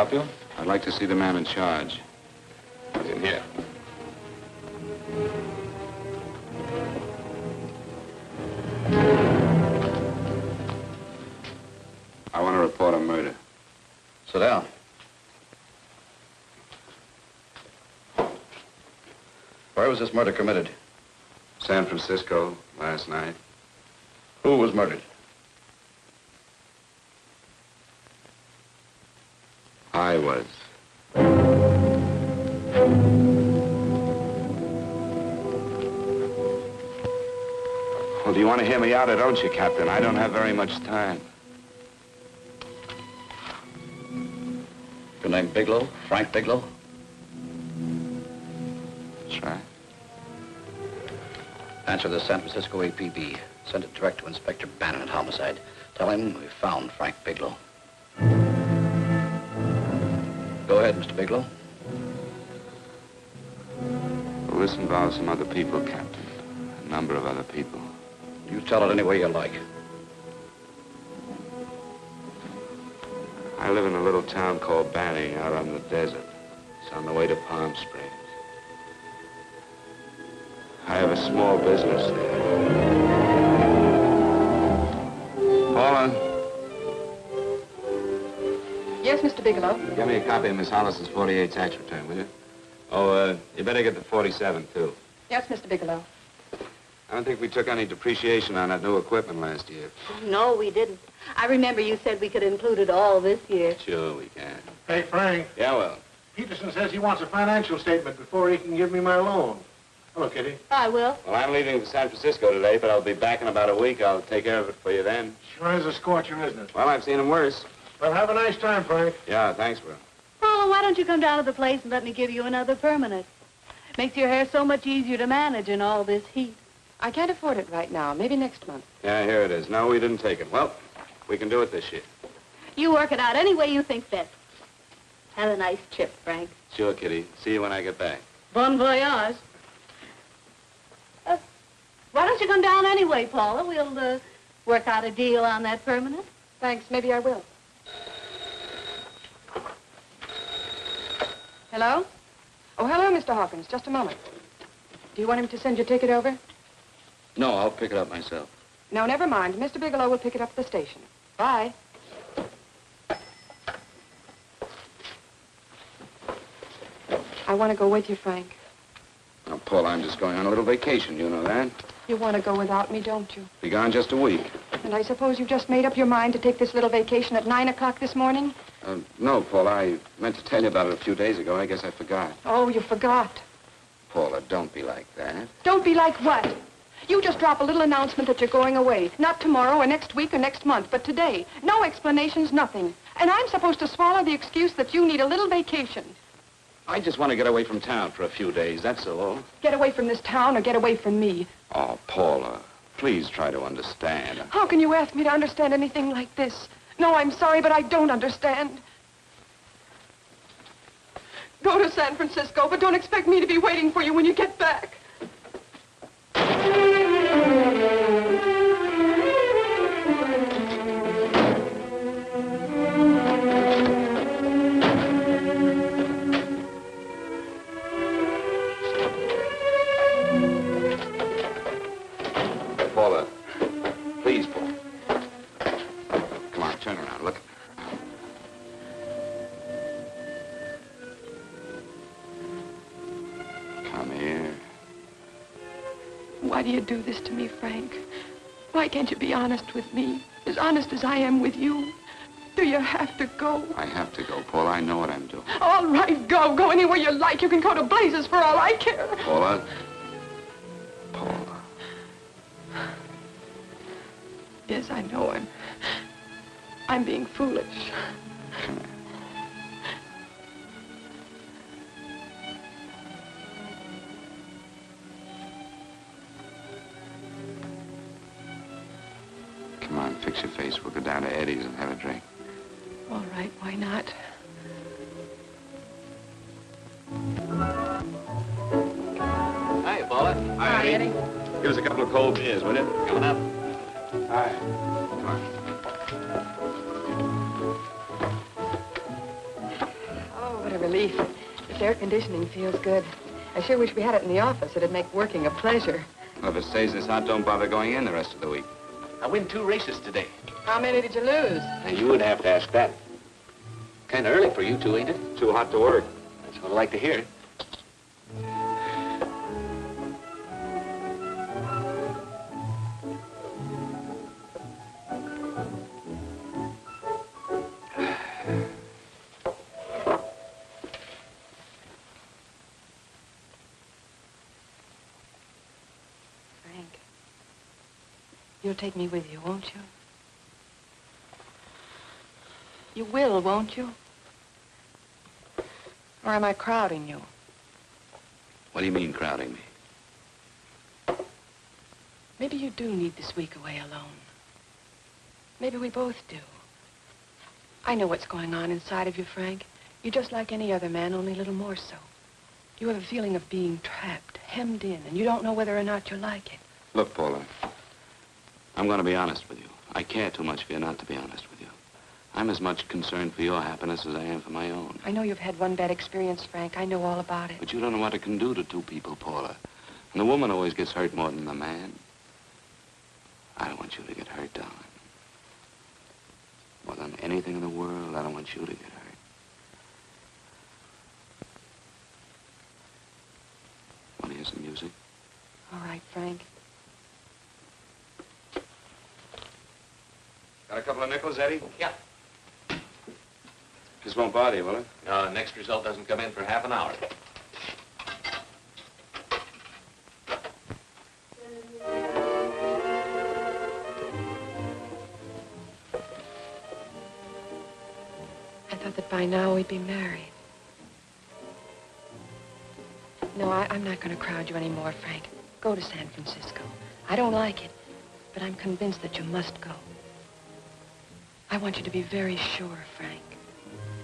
help you? I'd like to see the man in charge. He's in here. I want to report a murder. Sit down. Where was this murder committed? San Francisco, last night. Who was murdered? I was. Well, do you want to hear me out or don't you, Captain? I don't have very much time. Your name Bigelow? Frank Bigelow? That's right. Answer the San Francisco APB. Send it direct to Inspector Bannon at Homicide. Tell him we found Frank Bigelow. Go ahead, Mr. Bigelow. Well, this involves some other people, Captain. A number of other people. You tell it any way you like. I live in a little town called Banning out on the desert. It's on the way to Palm Springs. I have a small business there. Paula? Yes, Mr. Bigelow. Give me a copy of Miss Hollis's 48 tax return, will you? Oh, you better get the 47, too. Yes, Mr. Bigelow. I don't think we took any depreciation on that new equipment last year. No, we didn't. I remember you said we could include it all this year. Sure we can. Hey, Frank. Yeah, well. Peterson says he wants a financial statement before he can give me my loan. Hello, Kitty. I will. Well, I'm leaving for San Francisco today, but I'll be back in about a week. I'll take care of it for you then. Sure is a scorcher, isn't it? Well, I've seen him worse. Well, have a nice time, Frank. Yeah, thanks, Will. Paula, why don't you come down to the place and let me give you another permanent? Makes your hair so much easier to manage in all this heat. I can't afford it right now. Maybe next month. Yeah, here it is. No, we didn't take it. Well, we can do it this year. You work it out any way you think best. Have a nice trip, Frank. Sure, Kitty. See you when I get back. Bon voyage. Why don't you come down anyway, Paula? We'll work out a deal on that permanent. Thanks. Maybe I will. Hello? Oh, hello, Mr. Hawkins. Just a moment. Do you want him to send your ticket over? No, I'll pick it up myself. No, never mind. Mr. Bigelow will pick it up at the station. Bye. I want to go with you, Frank. Now, Paul, I'm just going on a little vacation. You know that? You want to go without me, don't you? Be gone just a week. And I suppose you've just made up your mind to take this little vacation at 9 o'clock this morning? No, Paul, I meant to tell you about it a few days ago. I guess I forgot. Oh, you forgot. Paula, don't be like that. Don't be like what? You just drop a little announcement that you're going away. Not tomorrow or next week or next month, but today. No explanations, nothing. And I'm supposed to swallow the excuse that you need a little vacation. I just want to get away from town for a few days, that's all. Get away from this town or get away from me. Oh, Paula, please try to understand. How can you ask me to understand anything like this? No, I'm sorry, but I don't understand. Go to San Francisco, but don't expect me to be waiting for you when you get back. Paula, please, Paul. Come on, turn around, look. Come here. Why do you do this to me, Frank? Why can't you be honest with me? As honest as I am with you? Do you have to go? I have to go, Paula. I know what I'm doing. All right, go. Go anywhere you like. You can go to blazes for all I care. Paula? Paula. Yes, I know. I'm being foolish. Come here. Come on, fix your face. We'll go down to Eddie's and have a drink. All right, why not? Hi, Paula. Hi, Eddie. Give us a couple of cold beers, will you? Coming up. Hi. Come on. relief. This air conditioning feels good. I sure wish we had it in the office. It'd make working a pleasure. Well, if it stays this hot, don't bother going in the rest of the week. I win 2 races today. How many did you lose? Now, you would have to ask that. Kind of early for you two, ain't it? Too hot to work. That's what I like to hear. You'll take me with you, won't you? You will, won't you? Or am I crowding you? What do you mean, crowding me? Maybe you do need this week away alone. Maybe we both do. I know what's going on inside of you, Frank. You're just like any other man, only a little more so. You have a feeling of being trapped, hemmed in, and you don't know whether or not you like it. Look, Paula, I'm going to be honest with you. I care too much for you not to be honest with you. I'm as much concerned for your happiness as I am for my own. I know you've had one bad experience, Frank. I know all about it. But you don't know what it can do to two people, Paula. And the woman always gets hurt more than the man. I don't want you to get hurt, darling. More than anything in the world, I don't want you to get hurt. Want to hear some music? All right, Frank. Got a couple of nickels, Eddie? Yeah. This won't bother you, will it? Next result doesn't come in for half an hour. I thought that by now we'd be married. No, I'm not going to crowd you anymore, Frank. Go to San Francisco. I don't like it, but I'm convinced that you must go. I want you to be very sure, Frank.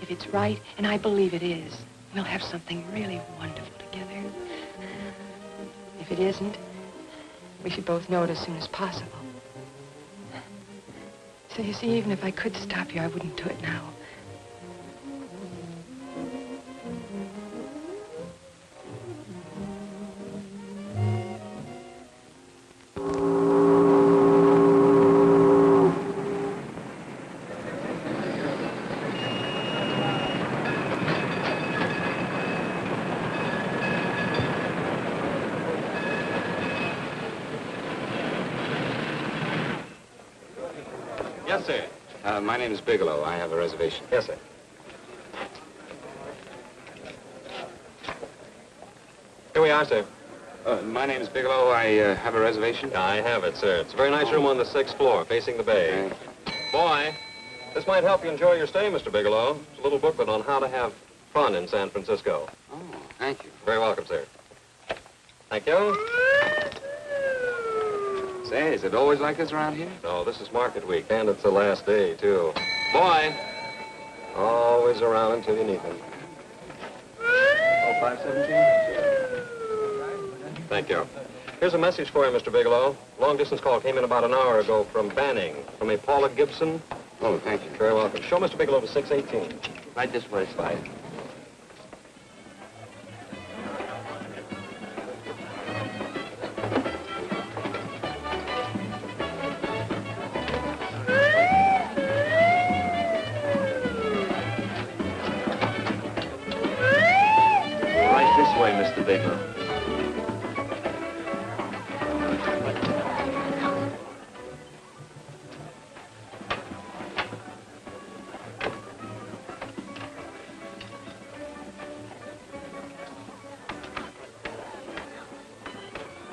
If it's right, and I believe it is, we'll have something really wonderful together. If it isn't, we should both know it as soon as possible. So you see, even if I could stop you, I wouldn't do it now. Yes, sir. My name is Bigelow. I have a reservation. Yes, sir. Here we are, sir. My name is Bigelow. I have a reservation. I have it, sir. It's a very nice room on the 6th floor, facing the bay. Boy, this might help you enjoy your stay, Mr. Bigelow. It's a little booklet on how to have fun in San Francisco. Oh, thank you. Very welcome, sir. Thank you. Say, is it always like this around here? No, this is market week, and it's the last day, too. Boy, always around until you need him. Oh, 517? Thank you. Here's a message for you, Mr. Bigelow. Long-distance call came in about an hour ago from Banning, from a Paula Gibson. Oh, thank you. Very welcome. Show Mr. Bigelow to 618. Right this way, Slide. Right this way, Mr. Bigelow.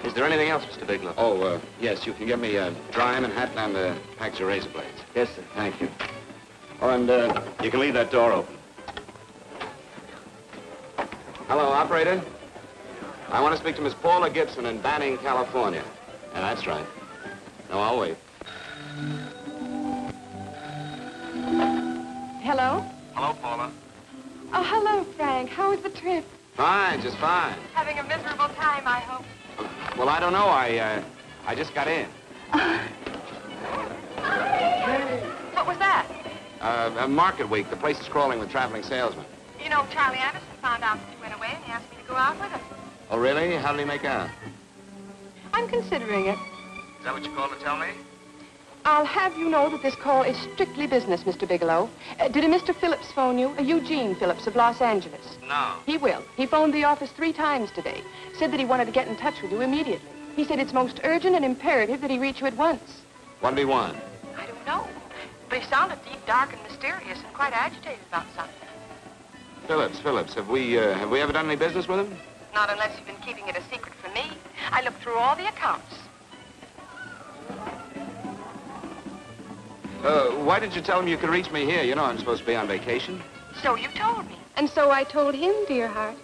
Is there anything else, Mr. Bigelow? Oh, yes, you can get me a dry Manhattan and a package of razor blades. Yes, sir. Thank you. Oh, and you can leave that door open. Hello, operator. I want to speak to Miss Paula Gibson in Banning, California. Yeah, that's right. No, I'll wait. Hello? Hello, Paula. Oh, hello, Frank. How was the trip? Fine, just fine. Having a miserable time, I hope. Well, I don't know. I just got in. What was that? Market week. The place is crawling with traveling salesmen. You know, Charlie Anderson found out that you went away and he asked me to go out with him. Oh, really? How did he make out? I'm considering it. Is that what you called to tell me? I'll have you know that this call is strictly business, Mr. Bigelow. Did a Mr. Phillips phone you? Eugene Phillips of Los Angeles. No. He will. He phoned the office 3 times today. Said that he wanted to get in touch with you immediately. He said it's most urgent and imperative that he reach you at once. What did he want? I don't know. But he sounded deep, dark, and mysterious and quite agitated about something. Phillips. Have we ever done any business with him? Not unless you've been keeping it a secret from me. I looked through all the accounts. Why didn't you tell him you could reach me here? You know I'm supposed to be on vacation. So you told me. And so I told him, dear heart.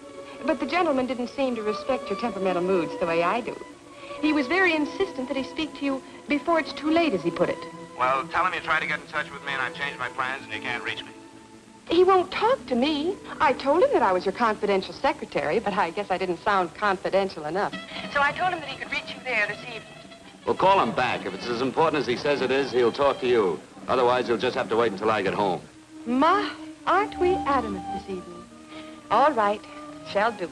But the gentleman didn't seem to respect your temperamental moods the way I do. He was very insistent that he speak to you before it's too late, as he put it. Well, tell him you tried to get in touch with me and I've changed my plans and you can't reach me. He won't talk to me. I told him that I was your confidential secretary, but I guess I didn't sound confidential enough. So I told him that he could reach you there this evening. Well, call him back. If it's as important as he says it is, he'll talk to you. Otherwise, you'll just have to wait until I get home. Ma, aren't we adamant this evening? All right, shall do.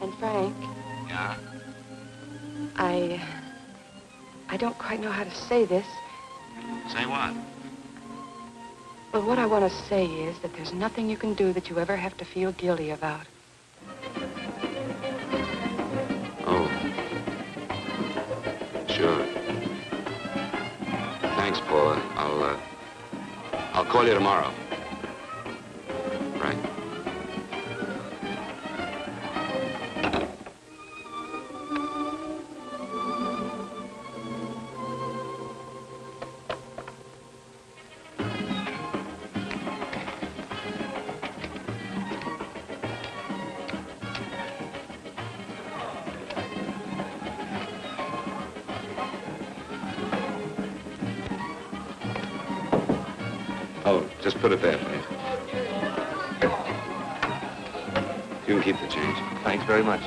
And Frank, Yeah? I don't quite know how to say this. Say what? Well, what I want to say is that there's nothing you can do that you ever have to feel guilty about. Oh. Sure. Thanks, Paula. I'll call you tomorrow. Right. Oh, just put it there, please. You can keep the change. Thanks very much.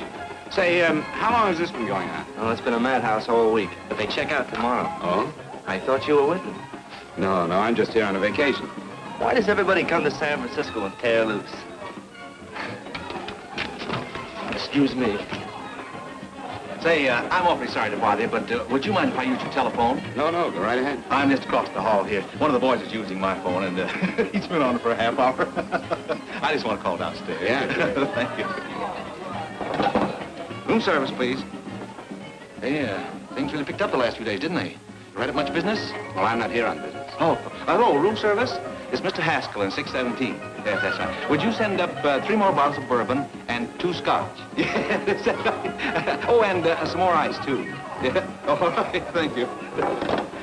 Say, how long has this been going on? Oh, it's been a madhouse all week, but they check out tomorrow. Oh? I thought you were with them. No, I'm just here on a vacation. Why does everybody come to San Francisco and tear loose? Excuse me. Say, I'm awfully sorry to bother you, but would you mind if I use your telephone? No, go right ahead. I'm just across the hall here. One of the boys is using my phone, and he's been on it for a half hour. I just want to call downstairs. Yeah. Thank you. Room service, please. Hey, things really picked up the last few days, didn't they? You right at much business? Well, I'm not here on business. Oh, hello, room service? It's Mr. Haskell in 617. Yes, that's right. Would you send up 3 more bottles of bourbon and 2 scotch? Yes, that's right. Oh, and some more ice, too. Yeah. All right, thank you.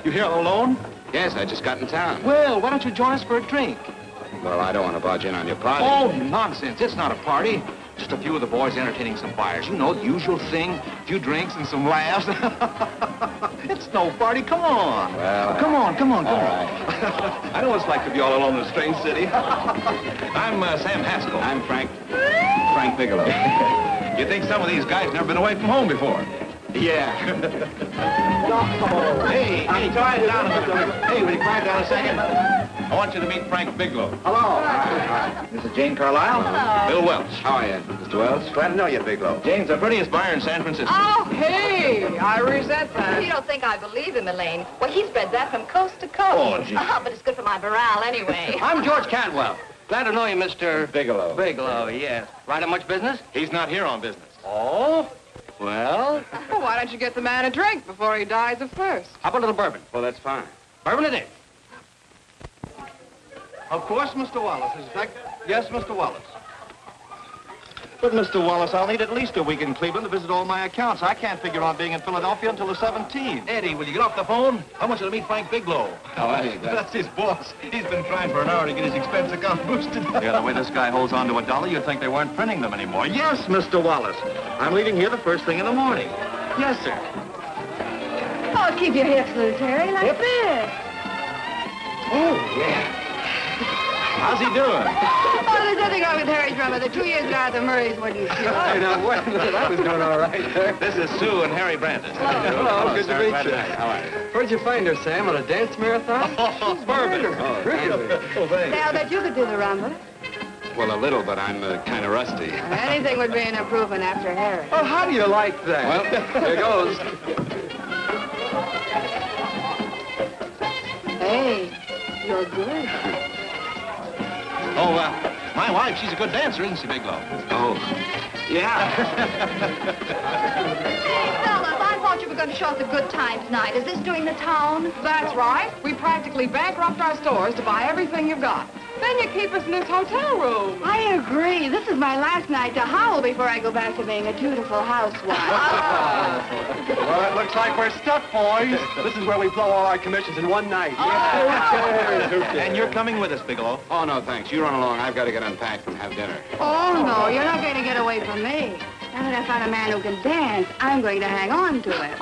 You here all alone? Yes, I just got in town. Well, why don't you join us for a drink? Well, I don't want to barge in on your party. Oh, nonsense. It's not a party. Just a few of the boys entertaining some buyers. You know, the usual thing. A few drinks and some laughs. It's no party. Come on. Well, come on. All right. I know what it's like to be all alone in a strange city. I'm Sam Haskell. I'm Frank Bigelow. You think some of these guys never been away from home before? Yeah. Hey, quiet down a minute. Hey, will you quiet down a second? I want you to meet Frank Bigelow. Hello. All right. This is Jane Carlisle. Hello. Bill Welch. How are you, Mr. Wells? Glad to know you, Bigelow. Jane's the prettiest buyer in San Francisco. Oh, hey, I resent that. You don't think I believe him, Elaine? Well, he spreads that from coast to coast. Oh, gee. But it's good for my morale anyway. I'm George Cantwell. Glad to know you, Mr. Bigelow. Bigelow, yes. Right at much business? He's not here on business. Oh? Well, Well, why don't you get the man a drink before he dies of thirst? how about a little bourbon? Well, that's fine. Bourbon it is. Of course, Mr. Wallace. In fact, yes, Mr. Wallace. But, Mr. Wallace, I'll need at least a week in Cleveland to visit all my accounts. I can't figure on being in Philadelphia until the 17th. Eddie, will you get off the phone? I want you to meet Frank Bigelow. How are you, guys? That's his boss. He's been trying for an hour to get his expense account boosted. Yeah, the way this guy holds on to $1, you'd think they weren't printing them anymore. Yes, Mr. Wallace. I'm leaving here the first thing in the morning. Yes, sir. Oh, keep your hips loose, Harry, like this. Oh, yeah. How's he doing? Oh, there's nothing wrong with Harry Drummer. The 2 years ago, the Murrays wouldn't shoot. Hey, now, wait a minute. I was doing all right there. This is Sue and Harry Brandis. Hello, good to meet Glad you. How are you? Where'd you find her, Sam? On a dance marathon? Bourbon. Oh, really? Oh, thanks. Say, I'll bet you could do the rumba. Well, a little, but I'm kind of rusty. Anything would be an improvement after Harry. Oh, how do you like that? Well, here goes. Hey, you're good. Oh, my wife, she's a good dancer, isn't she, Bigelow? Oh, yeah. Fellas, I thought you were going to show us a good time tonight. Is this doing the town? That's right. We practically bankrupt our stores to buy everything you've got. Then you keep us in this hotel room. I agree. This is my last night to howl before I go back to being a dutiful housewife. Well, it looks like we're stuck, boys. This is where we blow all our commissions in one night. And you're coming with us, Bigelow. Oh, no, thanks. You run along. I've got to get unpacked and have dinner. Oh, no, you're not going to get away from me. Now that I found a man who can dance, I'm going to hang on to him.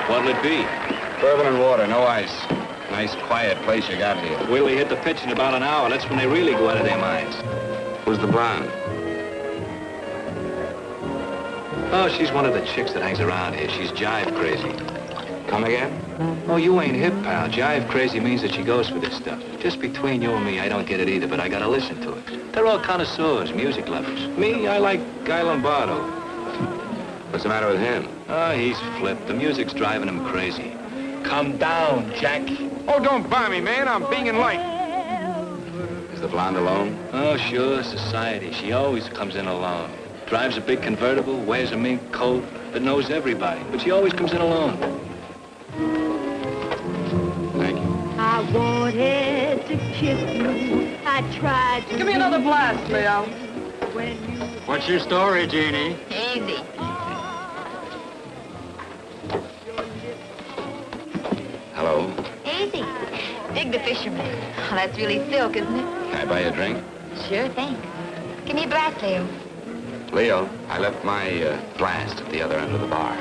What'll it be? Bourbon and water, no ice. Nice, quiet place you got here. Wait till they hit the pitch in about an hour. That's when they really go out of their minds. Who's the blonde? Oh, she's one of the chicks that hangs around here. She's jive crazy. Come again? Oh, you ain't hip, pal. Jive crazy means that she goes for this stuff. Just between you and me, I don't get it either, but I gotta listen to it. They're all connoisseurs, music lovers. Me, I like Guy Lombardo. What's the matter with him? Oh, he's flipped. The music's driving him crazy. Come down, Jack. Oh, don't buy me, man. I'm being late. Is the blonde alone? Oh, sure, society. She always comes in alone. Drives a big convertible, wears a mink coat, but knows everybody. But she always comes in alone. Thank you. I wanted to kiss you. I tried to... Give me another blast, Leo. What's your story, Jeannie? Easy. Hello. Easy. Dig the fisherman. Oh, that's really silk, isn't it? Can I buy you a drink? Sure thing. Give me a blast, Leo. Leo, I left my blast at the other end of the bar.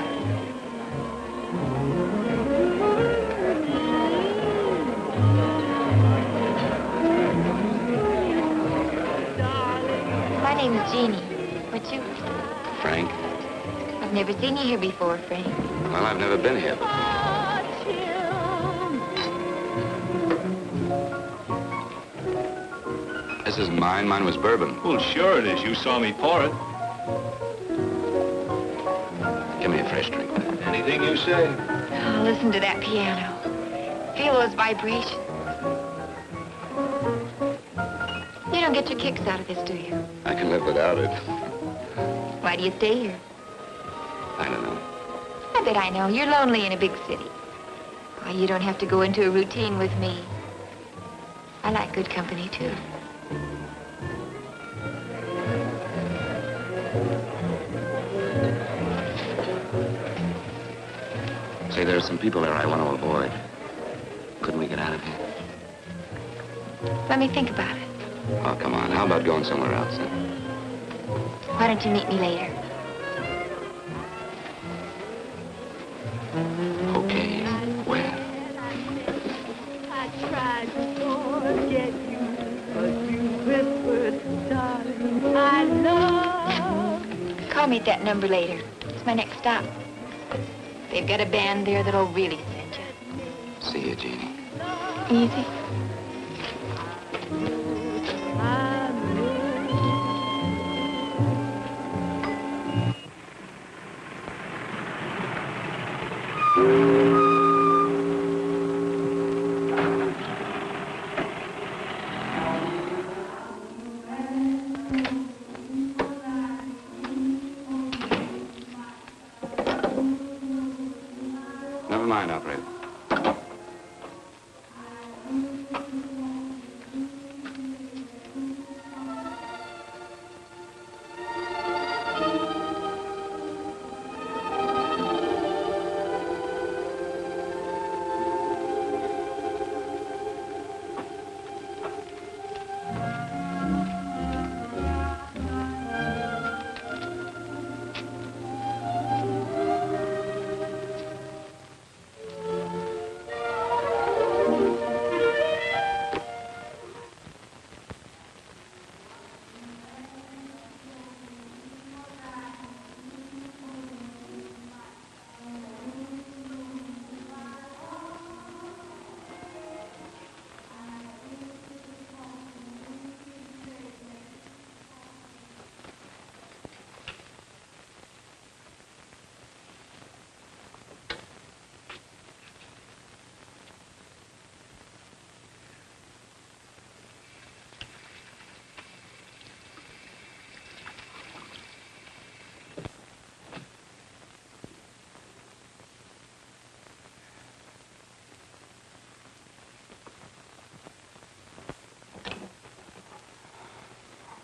My name is Jeannie. What's yours? Frank? I've never seen you here before, Frank. Well, I've never been here. This isn't mine. Mine was bourbon. Well, sure it is. You saw me pour it. Give me a fresh drink. Anything you say. Oh, listen to that piano. Feel those vibrations. You don't get your kicks out of this, do you? I can live without it. Why do you stay here? I don't know. I bet I know. You're lonely in a big city. Why, you don't have to go into a routine with me. I like good company, too. Say, there are some people there I want to avoid. Couldn't we get out of here? Let me think about it. Oh, come on. How about going somewhere else, then? Why don't you meet me later? Okay. Where? I tried to forget you, but you whispered, darling, I love. Call me at that number later. It's my next stop. They've got a band there that'll really send you. See you, Jeannie. Easy. Never mind, operator.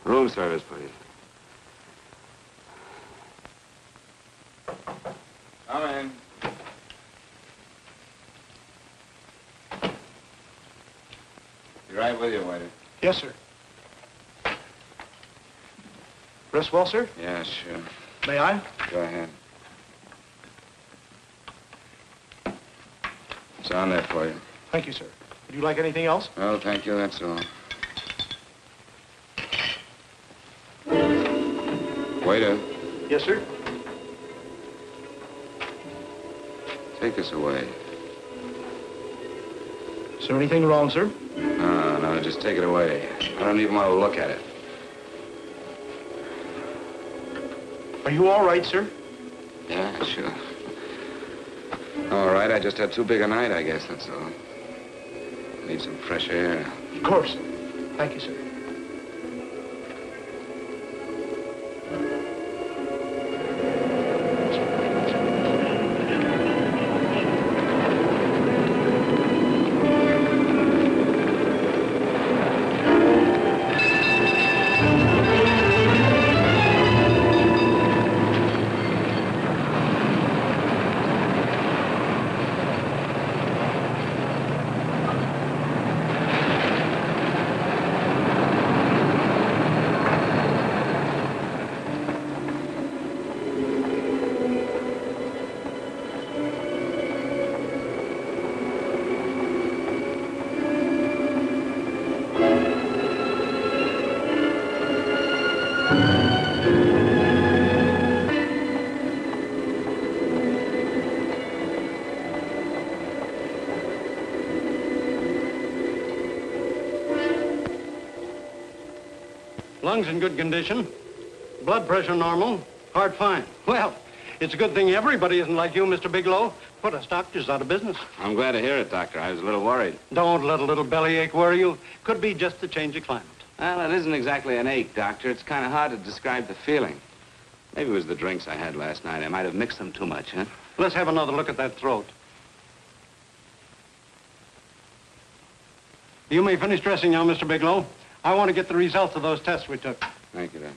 Room service, please. Come in. Be right with you, waiter. Yes, sir. Rest well, sir? Yeah, sure. May I? Go ahead. It's on there for you. Thank you, sir. Would you like anything else? Oh, thank you, that's all. Waiter, Yes, sir. take this away. Is there anything wrong, sir? No, just take it away. I don't even want to look at it. Are you all right, sir? Yeah, sure. All right, I just had too big a night, I guess, that's all. Need some fresh air. Of course. Thank you, sir. Lungs in good condition. Blood pressure normal. Heart fine. Well, it's a good thing everybody isn't like you, Mr. Bigelow. Put us doctors out of business. I'm glad to hear it, Doctor. I was a little worried. Don't let a little bellyache worry you. Could be just the change of climate. Well, it isn't exactly an ache, Doctor. It's kind of hard to describe the feeling. Maybe it was the drinks I had last night. I might have mixed them too much, huh? Let's have another look at that throat. You may finish dressing now, Mr. Bigelow. I want to get the results of those tests we took. Thank you, Doctor.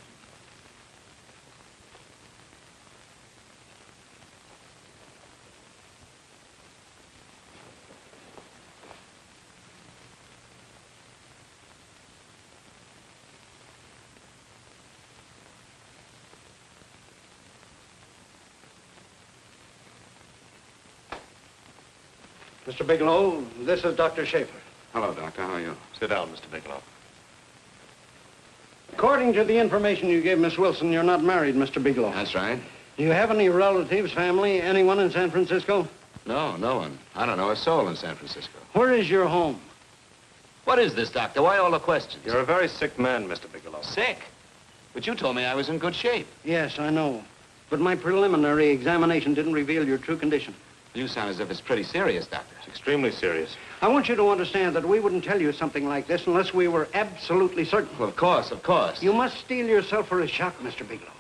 Mr. Bigelow, this is Dr. Schaefer. Hello, Doctor. How are you? Sit down, Mr. Bigelow. According to the information you gave Miss Wilson, you're not married, Mr. Bigelow. That's right. Do you have any relatives, family, anyone in San Francisco? No, no one. I don't know a soul in San Francisco. Where is your home? What is this, Doctor? Why all the questions? You're a very sick man, Mr. Bigelow. Sick? But you told me I was in good shape. Yes, I know. But my preliminary examination didn't reveal your true condition. You sound as if it's pretty serious, Doctor. It's extremely serious. I want you to understand that we wouldn't tell you something like this unless we were absolutely certain. Well, of course, of course. You must steel yourself for a shock, Mr. Bigelow.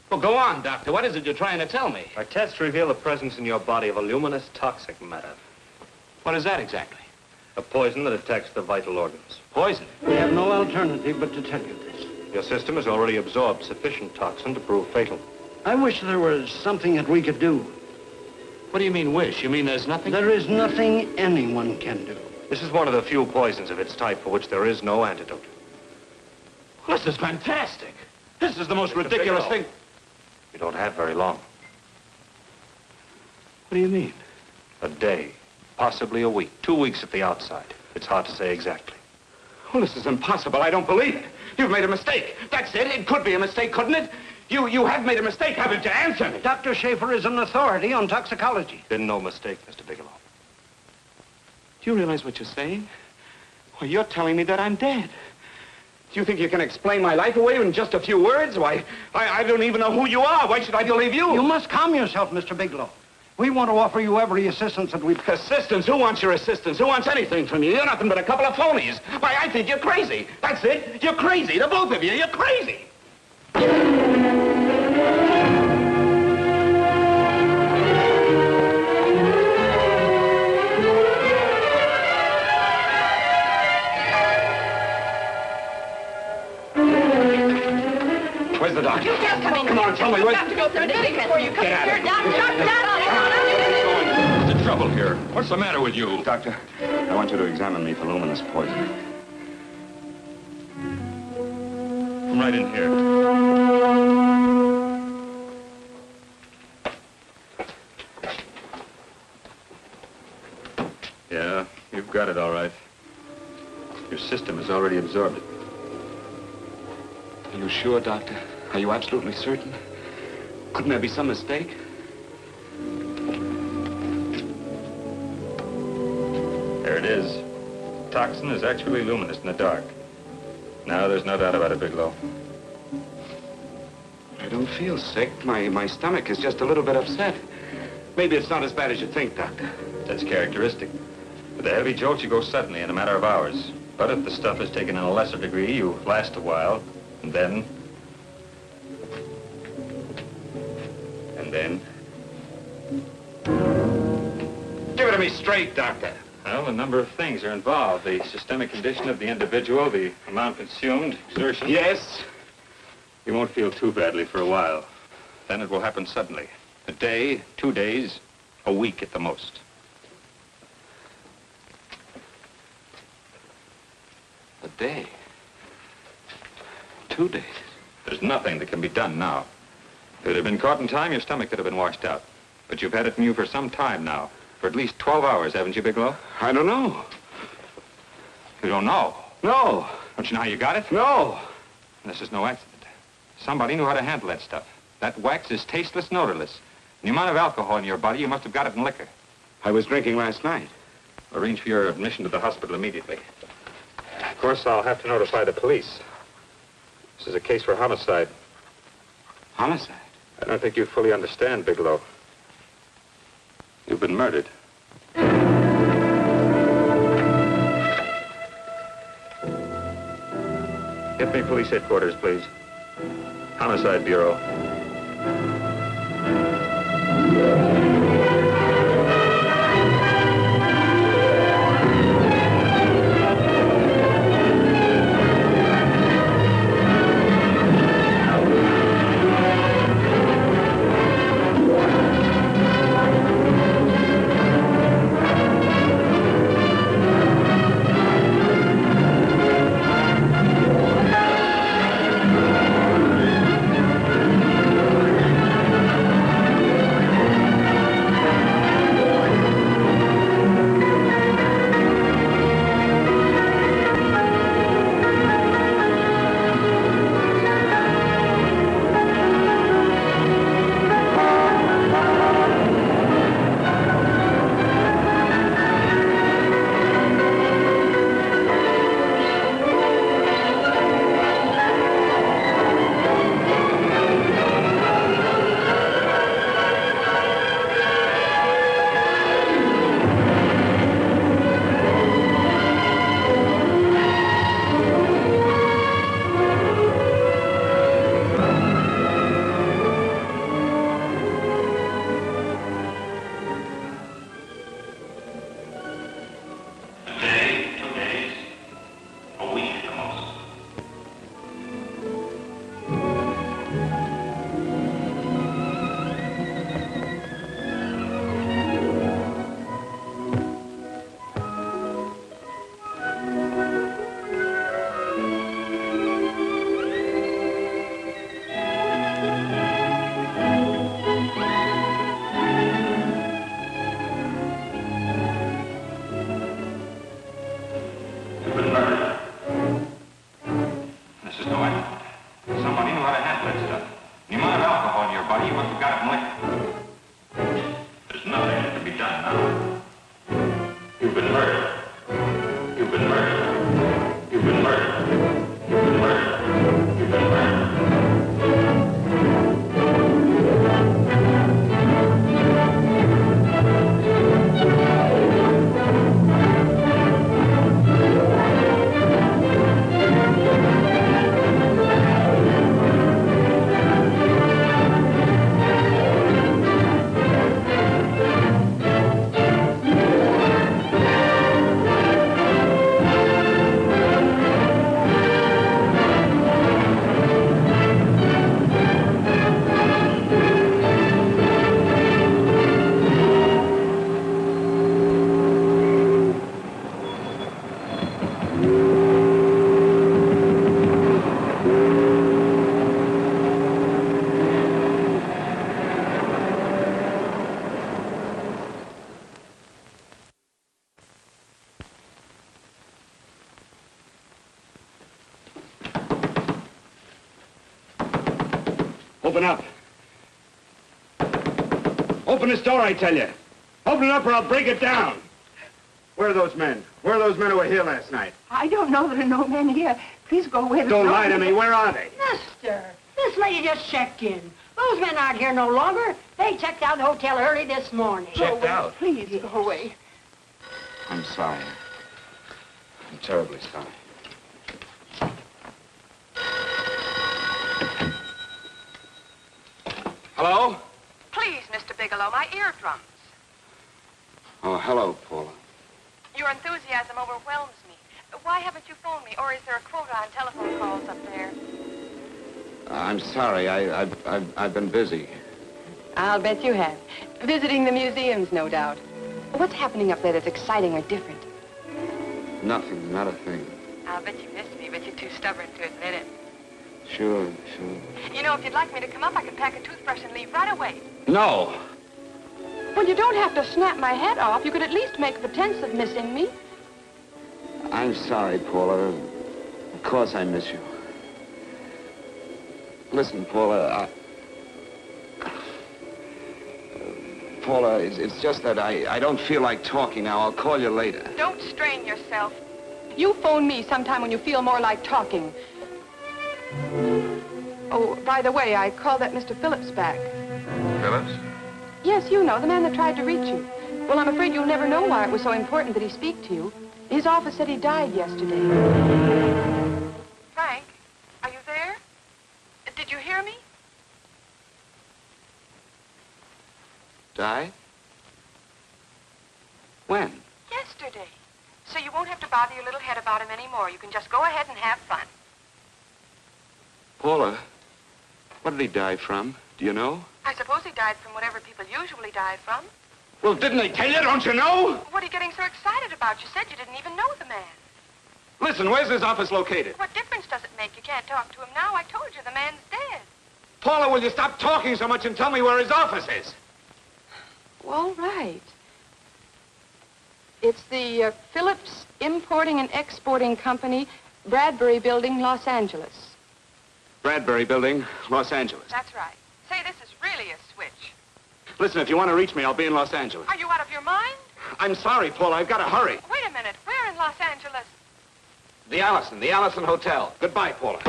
Well, go on, Doctor. What is it you're trying to tell me? Our tests reveal the presence in your body of a luminous toxic matter. What is that exactly? A poison that attacks the vital organs. Poison? We have no alternative but to tell you this. Your system has already absorbed sufficient toxin to prove fatal. I wish there was something that we could do. What do you mean, wish? You mean there's nothing? There is nothing anyone can do. This is one of the few poisons of its type for which there is no antidote. Well, this is fantastic. This is the most ridiculous thing. You don't have very long. What do you mean? A day, possibly a week, 2 weeks at the outside. It's hard to say exactly. Well, this is impossible. I don't believe it. You've made a mistake. That's it. It could be a mistake, couldn't it? You have made a mistake, haven't you? Answer me. Dr. Schaefer is an authority on toxicology. Been no mistake, Mr. Bigelow. Do you realize what you're saying? Well, you're telling me that I'm dead. Do you think you can explain my life away in just a few words? Why, I don't even know who you are. Why should I believe you? You must calm yourself, Mr. Bigelow. We want to offer you every assistance that we've... Assistance? Who wants your assistance? Who wants anything from you? You're nothing but a couple of phonies. Why, I think you're crazy. That's it. You're crazy. The both of you. You're crazy. Where's the doctor? You just come in. Come on, tell me. Where's... You have to go through the big before you come Get out of here. here. What's the trouble here? What's the matter with you? Doctor, I want you to examine me for luminous poison. Come right in here. Yeah, you've got it all right. Your system has already absorbed it. Are you sure, Doctor? Are you absolutely certain? Couldn't there be some mistake? There it is. Toxin is actually luminous in the dark. Now there's no doubt about it, Bigelow. I don't feel sick. My stomach is just a little bit upset. Maybe it's not as bad as you think, Doctor. That's characteristic. With a heavy jolt, you go suddenly in a matter of hours. But if the stuff is taken in a lesser degree, you last a while, and then... Give it to me straight, Doctor. Well, a number of things are involved. The systemic condition of the individual, the amount consumed, exertion. Yes? You won't feel too badly for a while. Then it will happen suddenly. A day, 2 days, a week at the most. A day? 2 days? There's nothing that can be done now. If it had been caught in time, your stomach could have been washed out. But you've had it in you for some time now. For at least 12 hours, haven't you, Bigelow? I don't know. You don't know? No. Don't you know how you got it? No. This is no accident. Somebody knew how to handle that stuff. That wax is tasteless and odorless. The amount of alcohol in your body, you must have got it in liquor. I was drinking last night. Arrange for your admission to the hospital immediately. Of course, I'll have to notify the police. This is a case for homicide. Homicide? I don't think you fully understand, Bigelow. You've been murdered. Get me police headquarters, please. Homicide Bureau. Open up. Open this door, I tell you. Open it up or I'll break it down. Where are those men? Where are those men who were here last night? I don't know. There are no men here. Please go away. Don't lie to me. Where are they? Mister, this lady just checked in. Those men aren't here no longer. They checked out the hotel early this morning. Checked out? Please go away. I'm sorry. I'm terribly sorry. Hello? Please, Mr. Bigelow, my eardrums. Oh, hello, Paula. Your enthusiasm overwhelms me. Why haven't you phoned me, or is there a quota on telephone calls up there? I'm sorry. I've been busy. I'll bet you have. Visiting the museums, no doubt. What's happening up there that's exciting or different? Nothing, not a thing. I'll bet you miss me, but you're too stubborn to admit it. Sure, sure. You know, if you'd like me to come up, I could pack a toothbrush and leave right away. No! Well, you don't have to snap my head off. You could at least make a pretense of missing me. I'm sorry, Paula. Of course I miss you. Listen, Paula, Paula, it's just that I don't feel like talking now. I'll call you later. Don't strain yourself. You phone me sometime when you feel more like talking. Oh, by the way, I called that Mr. Phillips back. Phillips? Yes, you know, the man that tried to reach you. Well, I'm afraid you'll never know why it was so important that he speak to you. His office said he died yesterday. Frank, are you there? Did you hear me? Died? When? Yesterday. So you won't have to bother your little head about him anymore. You can just go ahead and have fun. Paula, what did he die from? Do you know? I suppose he died from whatever people usually die from. Well, didn't they tell you? Don't you know? What are you getting so excited about? You said you didn't even know the man. Listen, where's his office located? What difference does it make? You can't talk to him now. I told you the man's dead. Paula, will you stop talking so much and tell me where his office is? All right. It's the Phillips Importing and Exporting Company, Bradbury Building, Los Angeles. Bradbury Building, Los Angeles. That's right. Say, this is really a switch. Listen, if you want to reach me, I'll be in Los Angeles. Are you out of your mind? I'm sorry, Paula. I've got to hurry. Wait a minute. Where in Los Angeles? The Allison Hotel. Goodbye, Paula.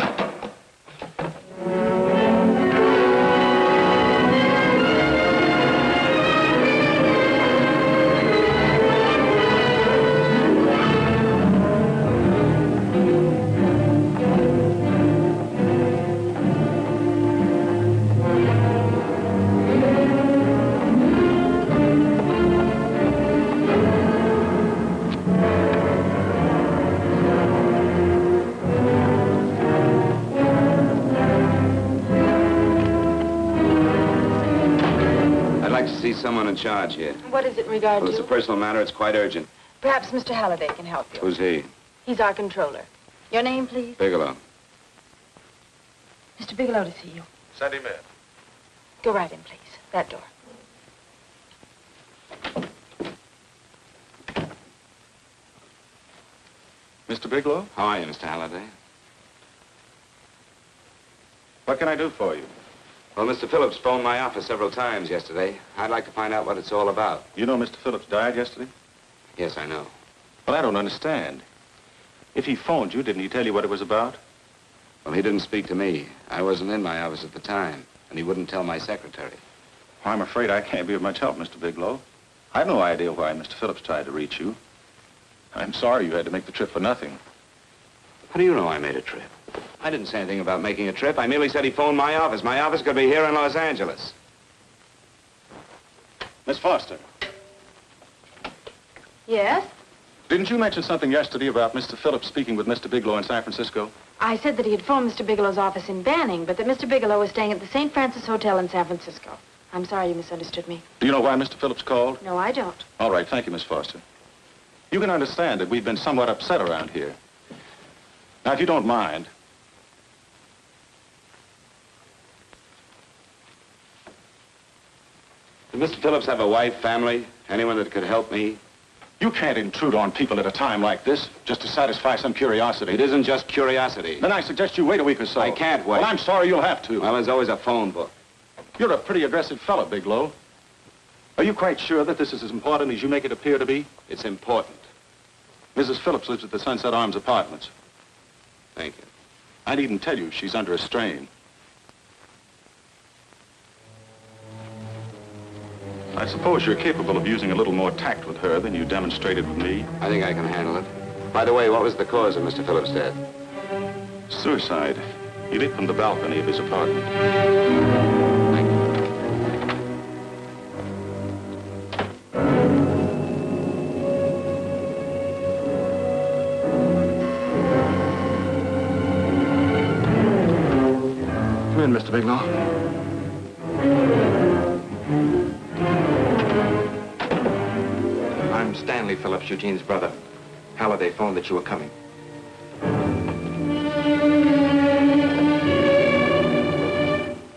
Someone in charge here. What is it in regard Well, it's a personal matter. It's quite urgent. Perhaps Mr. Halliday can help you. Who's he? He's our controller. Your name, please? Bigelow. Mr. Bigelow to see you. Send him in. Go right in, please. That door. Mr. Bigelow? How are you, Mr. Halliday? What can I do for you? Well, Mr. Phillips phoned my office several times yesterday. I'd like to find out what it's all about. You know Mr. Phillips died yesterday? Yes, I know. Well, I don't understand. If he phoned you, didn't he tell you what it was about? Well, he didn't speak to me. I wasn't in my office at the time, and he wouldn't tell my secretary. Well, I'm afraid I can't be of much help, Mr. Bigelow. I've no idea why Mr. Phillips tried to reach you. I'm sorry you had to make the trip for nothing. How do you know I made a trip? I didn't say anything about making a trip. I merely said he phoned my office. My office could be here in Los Angeles. Miss Foster, Yes? didn't you mention something yesterday about Mr. Phillips speaking with Mr. Bigelow in San Francisco? I said that he had phoned Mr. Bigelow's office in Banning, but that Mr. Bigelow was staying at the St. Francis Hotel in San Francisco. I'm sorry you misunderstood me. Do you know why Mr. Phillips called? No, I don't. All right, thank you, Miss Foster. You can understand that we've been somewhat upset around here. Now, if you don't mind, Does Mr. Phillips have a wife, family, anyone that could help me? you can't intrude on people at a time like this just to satisfy some curiosity. It isn't just curiosity. Then I suggest you wait a week or so. I can't wait. Well, I'm sorry you'll have to. Well, there's always a phone book. You're a pretty aggressive fellow, Bigelow. Are you quite sure that this is as important as you make it appear to be? It's important. Mrs. Phillips lives at the Sunset Arms Apartments. Thank you. I needn't tell you she's under a strain. I suppose you're capable of using a little more tact with her than you demonstrated with me. I think I can handle it. By the way, what was the cause of Mr. Phillips' death? Suicide. He leaped from the balcony of his apartment. Come in, Mr. Bigelow. I'm Stanley Phillips, Eugene's brother. Halliday phoned that you were coming.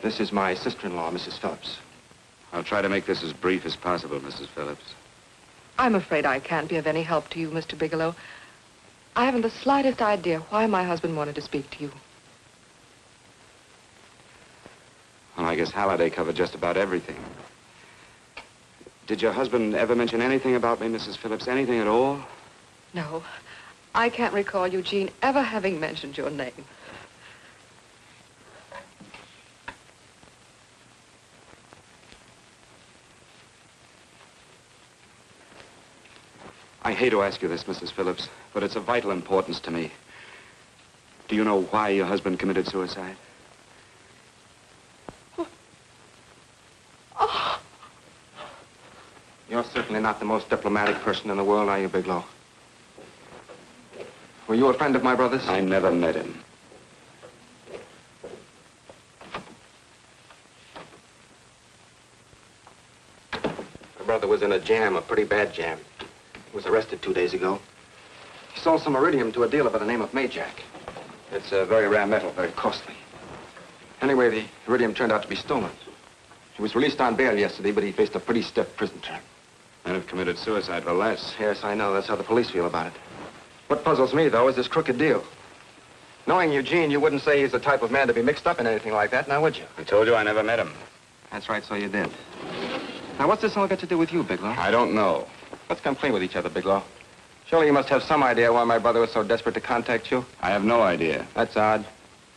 This is my sister-in-law, Mrs. Phillips. I'll try to make this as brief as possible, Mrs. Phillips. I'm afraid I can't be of any help to you, Mr. Bigelow. I haven't the slightest idea why my husband wanted to speak to you. Well, I guess Halliday covered just about everything. Did your husband ever mention anything about me, Mrs. Phillips? Anything at all? No, I can't recall Eugene ever having mentioned your name. I hate to ask you this, Mrs. Phillips, but it's of vital importance to me. Do you know why your husband committed suicide? Oh. You're certainly not the most diplomatic person in the world, are you, Bigelow? Were you a friend of my brother's? I never met him. My brother was in a jam, a pretty bad jam. He was arrested 2 days ago. He sold some iridium to a dealer by the name of Majak. It's a very rare metal, very costly. Anyway, the iridium turned out to be stolen. He was released on bail yesterday, but he faced a pretty stiff prison term. Men have committed suicide for less. Yes, I know. That's how the police feel about it. What puzzles me, though, is this crooked deal. Knowing Eugene, you wouldn't say he's the type of man to be mixed up in anything like that, now would you? I told you I never met him. That's right, so you did. Now, what's this all got to do with you, Bigelow? I don't know. Let's come clean with each other, Bigelow. Surely you must have some idea why my brother was so desperate to contact you. I have no idea. That's odd.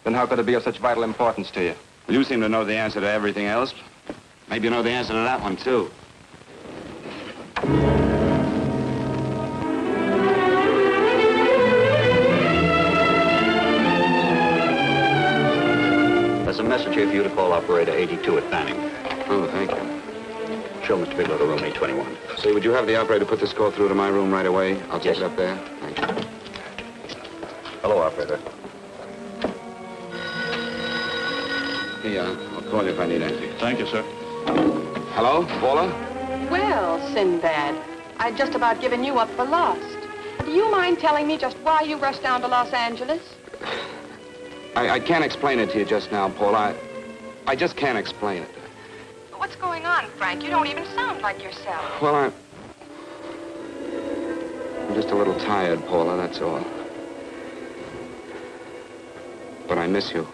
Then how could it be of such vital importance to you? Well, you seem to know the answer to everything else. Maybe you know the answer to that one, too. There's a message here for you to call operator 82 at Fanning. Oh, thank you. Show Mr. Bigelow to room 821. Say, would you have the operator put this call through to my room right away? I'll take it up there. Thank you. Hello, operator. Here you are. I'll call you if I need anything. Thank you, sir. Hello, Paula? Well, Sinbad, I'd just about given you up for lost. Do you mind telling me just why you rushed down to Los Angeles? I can't explain it to you just now, Paula. I just can't explain it. What's going on, Frank? You don't even sound like yourself. Well, I'm just a little tired, Paula, that's all. But I miss you.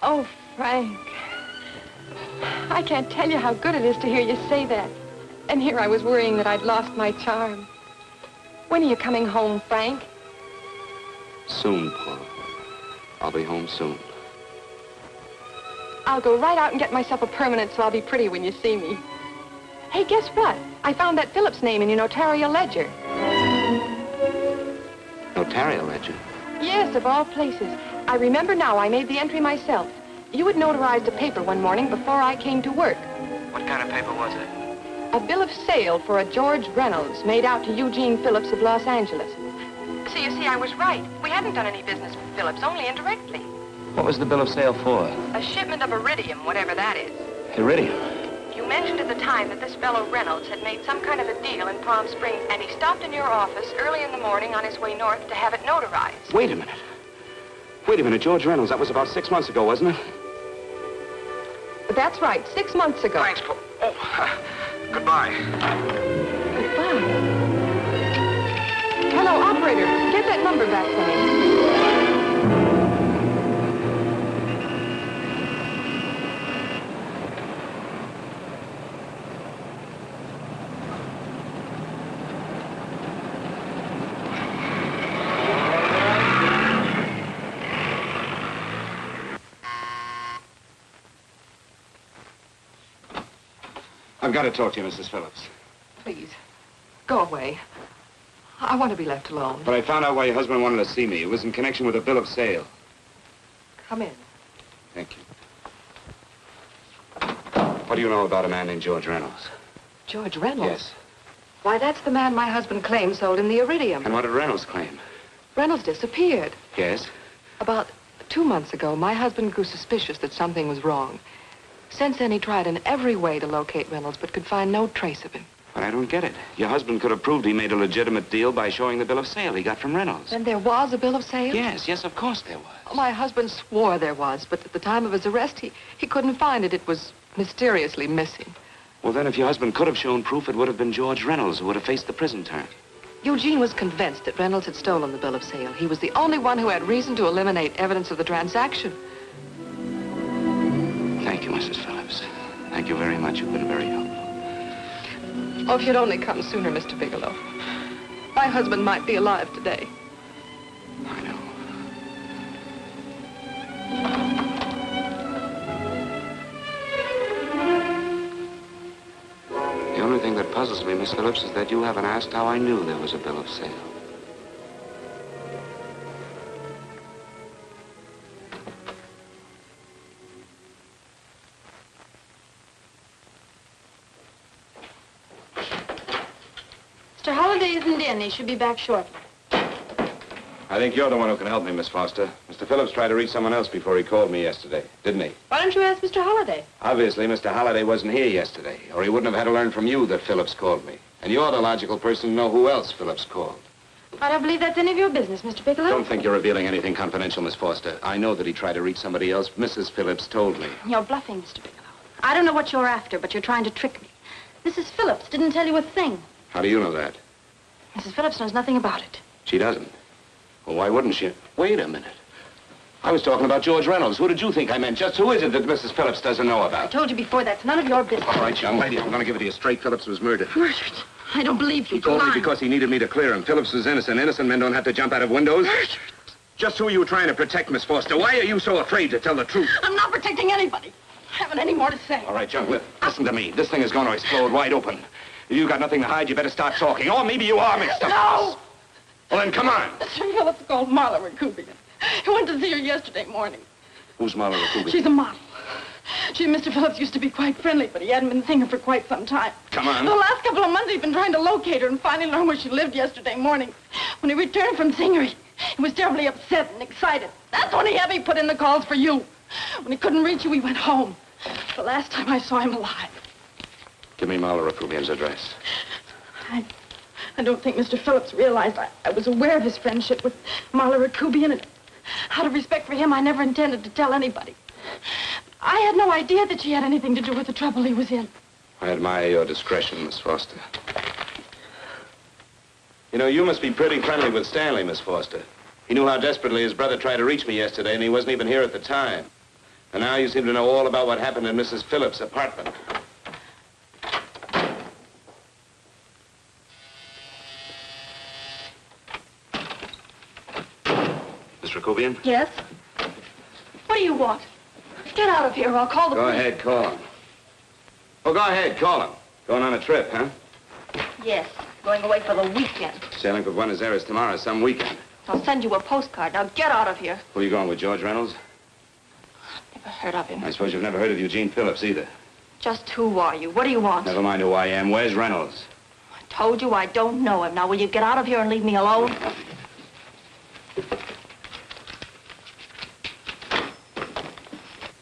Oh, Frank. I can't tell you how good it is to hear you say that. And here I was worrying that I'd lost my charm. When are you coming home, Frank? Soon, Paula. I'll be home soon. I'll go right out and get myself a permanent so I'll be pretty when you see me. Hey, guess what? I found that Phillips name in your notarial ledger. Notarial ledger? Yes, of all places. I remember now I made the entry myself. You had notarized a paper one morning before I came to work. What kind of paper was it? A bill of sale for a George Reynolds made out to Eugene Phillips of Los Angeles. So you see, I was right. We hadn't done any business with Phillips, only indirectly. What was the bill of sale for? A shipment of iridium, whatever that is. Iridium. You mentioned at the time that this fellow Reynolds had made some kind of a deal in Palm Springs, and he stopped in your office early in the morning on his way north to have it notarized. Wait a minute. Wait a minute, George Reynolds. That was about 6 months ago, wasn't it? That's right, 6 months ago. Thanks, Paul. Oh, goodbye. Goodbye. Hello, operator. Get that number back for me. I've got to talk to you, Mrs. Phillips. Please, go away. I want to be left alone. But I found out why your husband wanted to see me. It was in connection with a bill of sale. Come in. Thank you. What do you know about a man named George Reynolds? George Reynolds? Yes. Why, that's the man my husband claimed sold him the iridium. And what did Reynolds claim? Reynolds disappeared. Yes? About 2 months ago, my husband grew suspicious that something was wrong. Since then, he tried in every way to locate Reynolds, but could find no trace of him. But I don't get it. Your husband could have proved he made a legitimate deal by showing the bill of sale he got from Reynolds. Then there was a bill of sale? Yes, of course there was. My husband swore there was, but at the time of his arrest, he couldn't find it. It was mysteriously missing. Well, then, if your husband could have shown proof, it would have been George Reynolds who would have faced the prison term. Eugene was convinced that Reynolds had stolen the bill of sale. He was the only one who had reason to eliminate evidence of the transaction. Thank you, Mrs. Phillips. Thank you very much. You've been very helpful. Oh, if you'd only come sooner, Mr. Bigelow. My husband might be alive today. I know. The only thing that puzzles me, Miss Phillips, is that you haven't asked how I knew there was a bill of sale. Mr. Holliday isn't in. He should be back shortly. I think you're the one who can help me, Miss Foster. Mr. Phillips tried to reach someone else before he called me yesterday, didn't he? Why don't you ask Mr. Holliday? Obviously, Mr. Holliday wasn't here yesterday, or he wouldn't have had to learn from you that Phillips called me. And you're the logical person to know who else Phillips called. I don't believe that's any of your business, Mr. Bigelow. Don't think you're revealing anything confidential, Miss Foster. I know that he tried to reach somebody else. Mrs. Phillips told me. You're bluffing, Mr. Bigelow. I don't know what you're after, but you're trying to trick me. Mrs. Phillips didn't tell you a thing. How do you know that? Mrs. Phillips knows nothing about it. She doesn't. Well, why wouldn't she? Wait a minute. I was talking about George Reynolds. Who did you think I meant? Just who is it that Mrs. Phillips doesn't know I about? told you before, that's none of your business. All right, young lady, I'm going to give it to you straight. Phillips was murdered. Murdered? I don't believe you. He told me because he needed me to clear him. Phillips was innocent. Innocent men don't have to jump out of windows. Murdered? Just who are you trying to protect, Miss Foster? Why are you so afraid to tell the truth? I'm not protecting anybody. I haven't any more to say. All right, young lady, listen to me. This thing is going to explode wide open. If you've got nothing to hide, you better start talking. Or maybe you are mixed up. No! Well, then, come on. Mr. Phillips called Marla Rakubian. He went to see her yesterday morning. Who's Marla Rakubian? She's a model. She and Mr. Phillips used to be quite friendly, but he hadn't been seeing her for quite some time. Come on. The last couple of months, he'd been trying to locate her and finally learned where she lived yesterday morning. When he returned from seeing her, he was terribly upset and excited. That's when he had me put in the calls for you. When he couldn't reach you, he went home. The last time I saw him alive. Give me Marla Rakubian's address. I don't think Mr. Phillips realized I was aware of his friendship with Marla Rakubian, and out of respect for him, I never intended to tell anybody. I had no idea that she had anything to do with the trouble he was in. I admire your discretion, Miss Foster. You know, you must be pretty friendly with Stanley, Miss Foster. He knew how desperately his brother tried to reach me yesterday, and he wasn't even here at the time. And now you seem to know all about what happened in Mrs. Phillips' apartment. Miss Rakubian? Yes? What do you want? Get out of here or I'll call the Go police. ahead, call him. Oh, go ahead, call him. Going on a trip, huh? Yes, going away for the weekend. Sailing for Buenos Aires tomorrow, some weekend. I'll send you a postcard. Now get out of here. Who are you going with, George Reynolds? Never heard of him. I suppose you've never heard of Eugene Phillips either. Just who are you? What do you want? Never mind who I am. Where's Reynolds? I told you I don't know him. Now will you get out of here and leave me alone?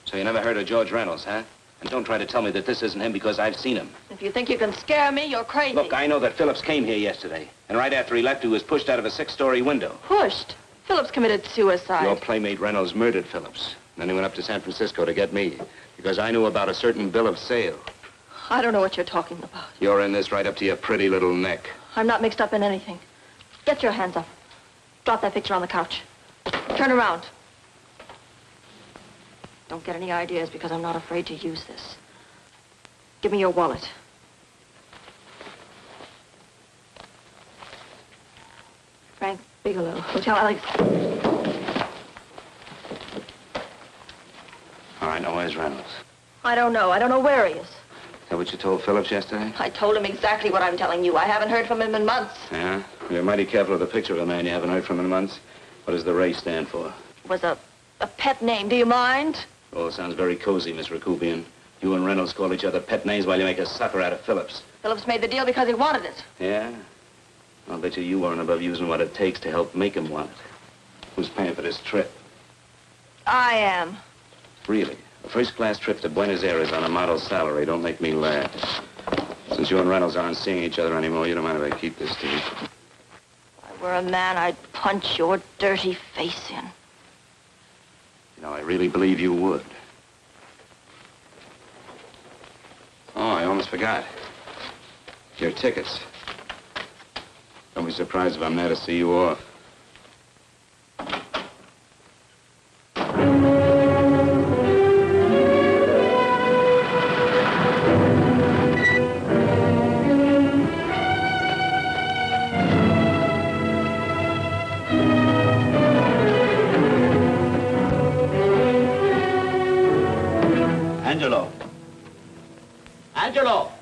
So you never heard of George Reynolds, huh? And don't try to tell me that this isn't him because I've seen him. If you think you can scare me, you're crazy. Look, I know that Phillips came here yesterday. And right after he left, he was pushed out of a 6-story window. Pushed? Phillips committed suicide. Your playmate Reynolds murdered Phillips. Then he went up to San Francisco to get me. Because I knew about a certain bill of sale. I don't know what you're talking about. You're in this right up to your pretty little neck. I'm not mixed up in anything. Get your hands up. Drop that picture on the couch. Turn around. Don't get any ideas because I'm not afraid to use this. Give me your wallet. Frank Bigelow, Hotel Alex. All right, now where's Reynolds? I don't know. I don't know where he is. Is that what you told Phillips yesterday? I told him exactly what I'm telling you. I haven't heard from him in months. Yeah? You're mighty careful of the picture of a man you haven't heard from in months. What does the Ray stand for? It was a pet name. Do you mind? Oh, it sounds very cozy, Miss Rakubian. You and Reynolds call each other pet names while you make a sucker out of Phillips. Phillips made the deal because he wanted it. Yeah? I'll bet you weren't above using what it takes to help make him want it. Who's paying for this trip? I am. Really? A first-class trip to Buenos Aires on a model salary. Don't make me laugh. Since you and Reynolds aren't seeing each other anymore, you don't mind if I keep this to you. If I were a man, I'd punch your dirty face in. You know, I really believe you would. Oh, I almost forgot. Your tickets. Don't be surprised if I'm there to see you off. Angelo. Angelo!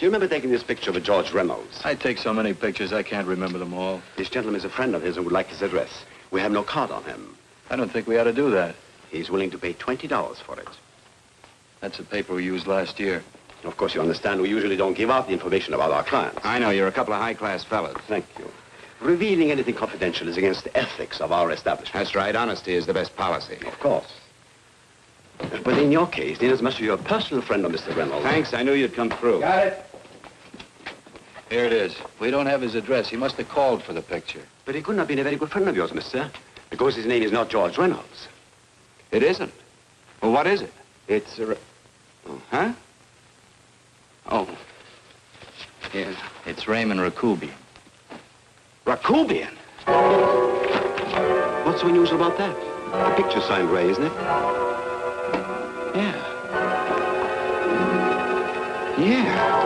you remember taking this picture of George Reynolds? I take so many pictures, I can't remember them all. This gentleman is a friend of his and would like his address. We have no card on him. I don't think we ought to do that. He's willing to pay $20 for it. That's the paper we used last year. Of course, you understand, we usually don't give out the information about our clients. I know, you're a couple of high-class fellas. Thank you. Revealing anything confidential is against the ethics of our establishment. That's right. Honesty is the best policy. Of course. But in your case, inasmuch as you're a personal friend of Mr. Reynolds... Thanks. I knew you'd come through. Got it. Here it is. We don't have his address. He must have called for the picture. But he couldn't have been a very good friend of yours, mister. Because his name is not George Reynolds. It isn't? Well, what is it? It's a... Oh, huh? Oh. Here. It's Raymond Rakubian. Rakubian? What's so unusual about that? The picture's signed Ray, isn't it? Yeah. Yeah.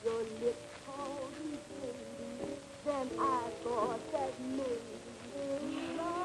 Your lips called me baby, then I thought that maybe love.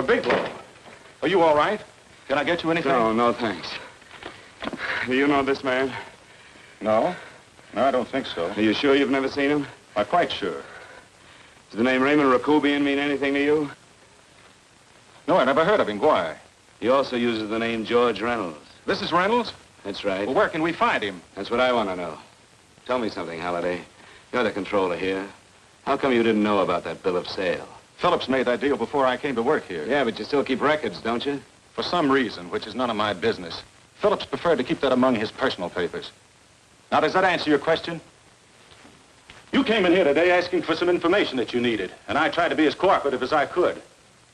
Bigelow, are you all right? Can I get you anything? No, thanks. Do you know this man? No. No, I don't think so. Are you sure you've never seen him? I'm quite sure. Does the name Raymond Rakubian mean anything to you? No, I never heard of him. Why? He also uses the name George Reynolds. This is Reynolds? That's right. Well, where can we find him? That's what I want to know. Tell me something, Halliday. You're the controller here. How come you didn't know about that bill of sale? Phillips made that deal before I came to work here. Yeah, but you still keep records, don't you? For some reason, which is none of my business, Phillips preferred to keep that among his personal papers. Now, does that answer your question? You came in here today asking for some information that you needed, and I tried to be as cooperative as I could.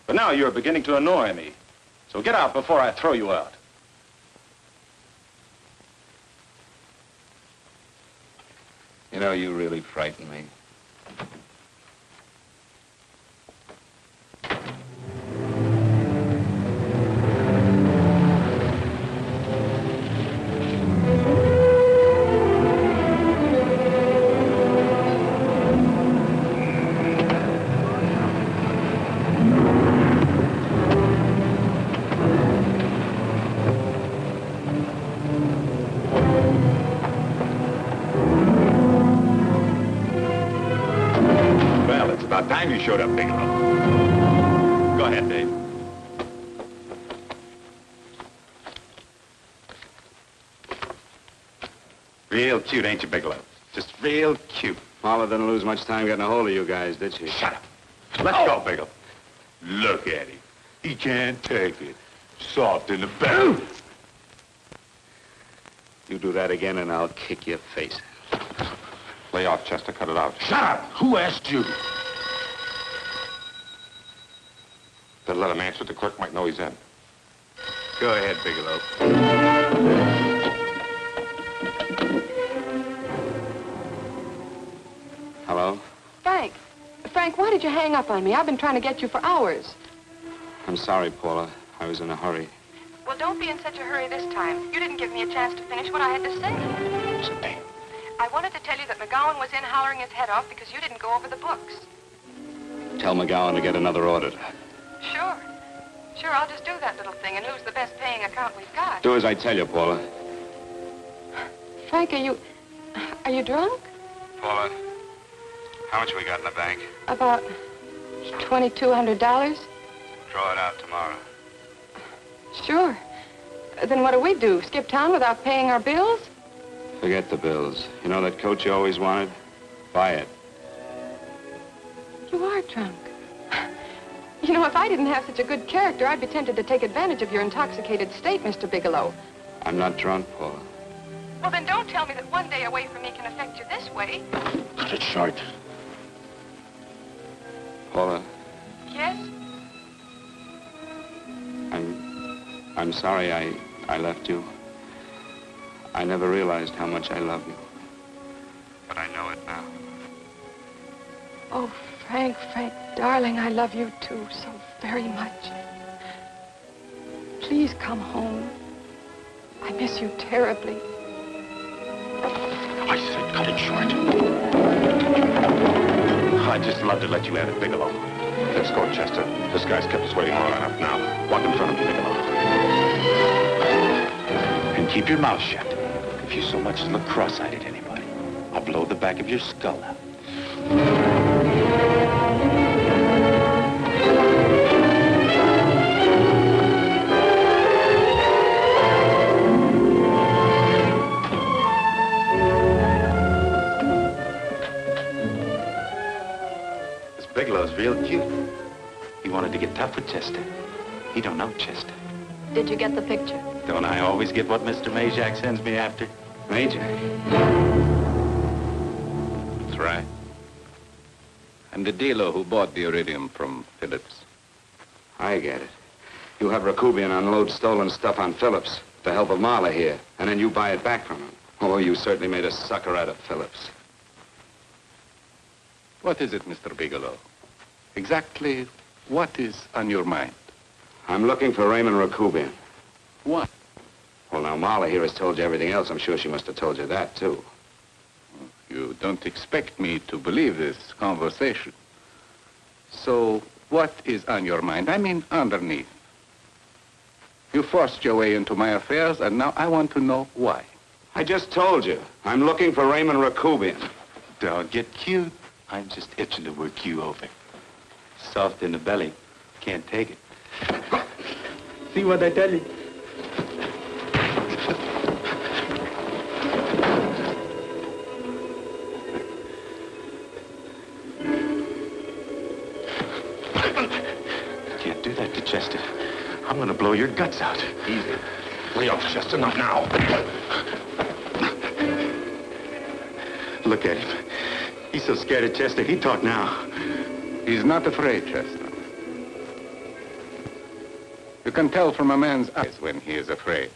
But now you're beginning to annoy me. So get out before I throw you out. You know, you really frighten me. About time you showed up, Bigelow. Go ahead, Dave. Real cute, ain't you, Bigelow? Just real cute. Paula didn't lose much time getting a hold of you guys, did she? Shut up. Let's go, Bigelow. Look at him. He can't take it. Soft in the back. You do that again and I'll kick your face. Lay off, Chester. Cut it out. Shut up! Who asked you? Better let him answer. The clerk might know he's in. Go ahead, Bigelow. Hello? Frank. Frank, why did you hang up on me? I've been trying to get you for hours. I'm sorry, Paula. I was in a hurry. Well, don't be in such a hurry this time. You didn't give me a chance to finish what I had to say. Sit down. I wanted to tell you that McGowan was in hollering his head off because you didn't go over the books. Tell McGowan to get another auditor. Sure. Sure, I'll just do that little thing, and who's the best paying account we've got? Do as I tell you, Paula. Frank, are you drunk? Paula, how much we got in the bank? About $2,200. Draw it out tomorrow. Sure. Then what do we do? Skip town without paying our bills? Forget the bills. You know that coat you always wanted? Buy it. You are drunk. You know, if I didn't have such a good character, I'd be tempted to take advantage of your intoxicated state, Mr. Bigelow. I'm not drunk, Paula. Well, then don't tell me that one day away from me can affect you this way. Cut it short. Paula, Yes? I'm sorry I left you. I never realized how much I love you. But I know it now. Oh, Frank, darling, I love you too so very much. Please come home. I miss you terribly. I said cut it short. I'd just love to let you have it, Bigelow. Let's go, Chester. This guy's kept us waiting long enough now. Walk in front of me, Bigelow. And keep your mouth shut. If you so much as look cross-eyed at anybody, I'll blow the back of your skull out. Bigelow's real cute. He wanted to get tough with Chester. He don't know Chester. Did you get the picture? Don't I always get what Mr. Majak sends me after? Majak? That's right. I'm the dealer who bought the iridium from Phillips. I get it. You have Rakubian unload stolen stuff on Phillips with the help of Marla here, and then you buy it back from him. Oh, you certainly made a sucker out of Phillips. What is it, Mr. Bigelow? Exactly what is on your mind? I'm looking for Raymond Rakubian. What? Well, now, Marla here has told you everything else. I'm sure she must have told you that, too. You don't expect me to believe this conversation. So, what is on your mind? I mean, underneath. You forced your way into my affairs, and now I want to know why. I just told you. I'm looking for Raymond Rakubian. Don't get cute. I'm just itching to work you over. Soft in the belly. Can't take it. See what I tell you? Can't do that to Chester. I'm gonna blow your guts out. Easy. Lay off, Chester, not now. Look at him. He's so scared of Chester, he'd talk now. He's not afraid, Chester. You can tell from a man's eyes when he is afraid.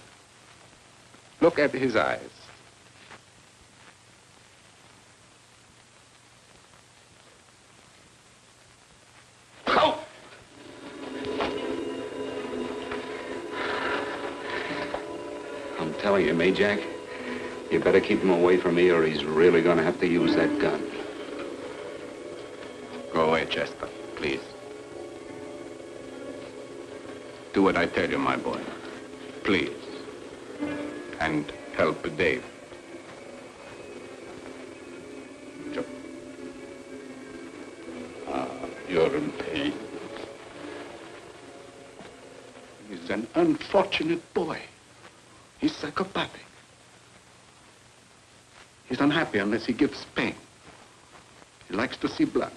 Look at his eyes. Oh! I'm telling you, Majak, you better keep him away from me or he's really going to have to use that gun. Go away, Chester, please. Do what I tell you, my boy. Please. And help Dave. Joe. You're in pain. He's an unfortunate boy. He's psychopathic. He's unhappy unless he gives pain. He likes to see blood.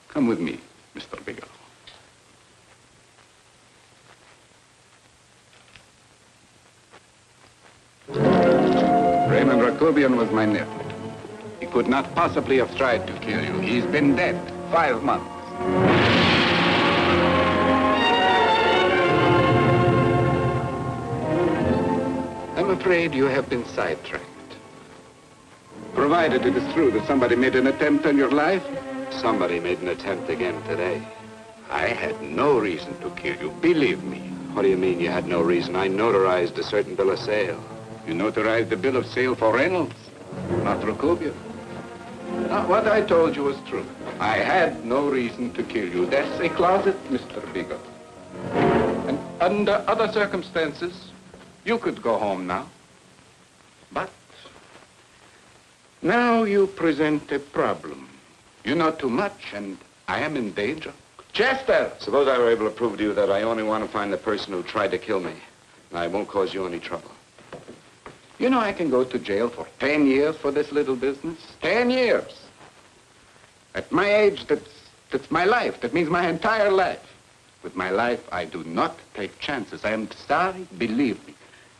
Come with me, Mr. Bigelow. Raymond Rakubian was my nephew. He could not possibly have tried to kill you. He's been dead 5 months. I'm afraid you have been sidetracked. Provided it is true that somebody made an attempt on your life, somebody made an attempt again today. I had no reason to kill you, believe me. What do you mean you had no reason? I notarized a certain bill of sale. You notarized the bill of sale for Reynolds, not Rakubian. Now, what I told you was true. I had no reason to kill you. That's a closet, Mr. Bigelow. And under other circumstances, you could go home now. But now you present a problem. You know too much, and I am in danger. Chester! Suppose I were able to prove to you that I only want to find the person who tried to kill me. And I won't cause you any trouble. You know I can go to jail for 10 years for this little business. 10 years. At my age, that's my life. That means my entire life. With my life, I do not take chances. I am sorry, believe me.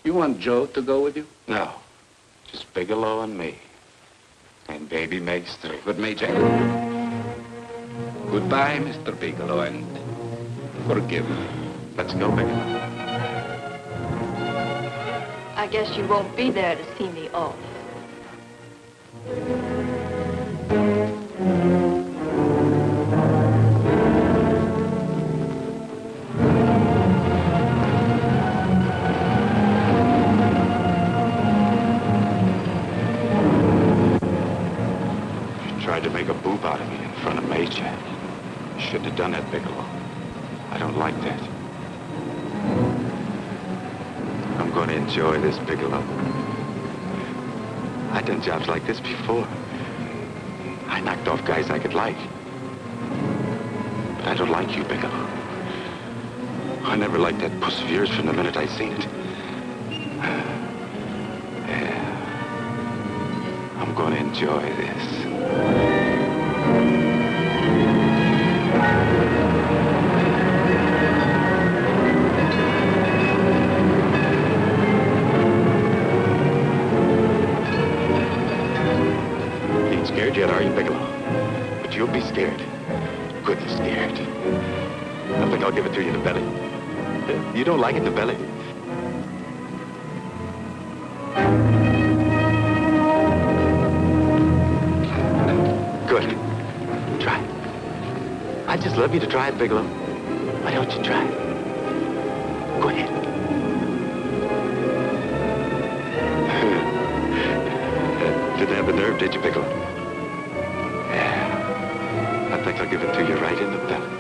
You want Joe to go with you? No. Just Bigelow and me. And baby Meg's three. But Major, goodbye, Mr. Bigelow, and forgive me. Let's go, Bigelow. I guess you won't be there to see me off. Tried to make a boob out of me in front of Major. Shouldn't have done that, Bigelow. I don't like that. I'm going to enjoy this, Bigelow. I've done jobs like this before. I knocked off guys I could like. But I don't like you, Bigelow. I never liked that puss of yours from the minute I seen it. Yeah. I'm going to enjoy this. Ain't scared yet, are you, Bigelow? But you'll be scared. Goodness scared. I think I'll give it to you in the belly. You don't like it in the belly? Good. Try it. I'd just love you to try it, Bigelow. Why don't you try it? Go ahead. Didn't have the nerve, did you, Bigelow? Yeah. I think I'll give it to you right in the belly.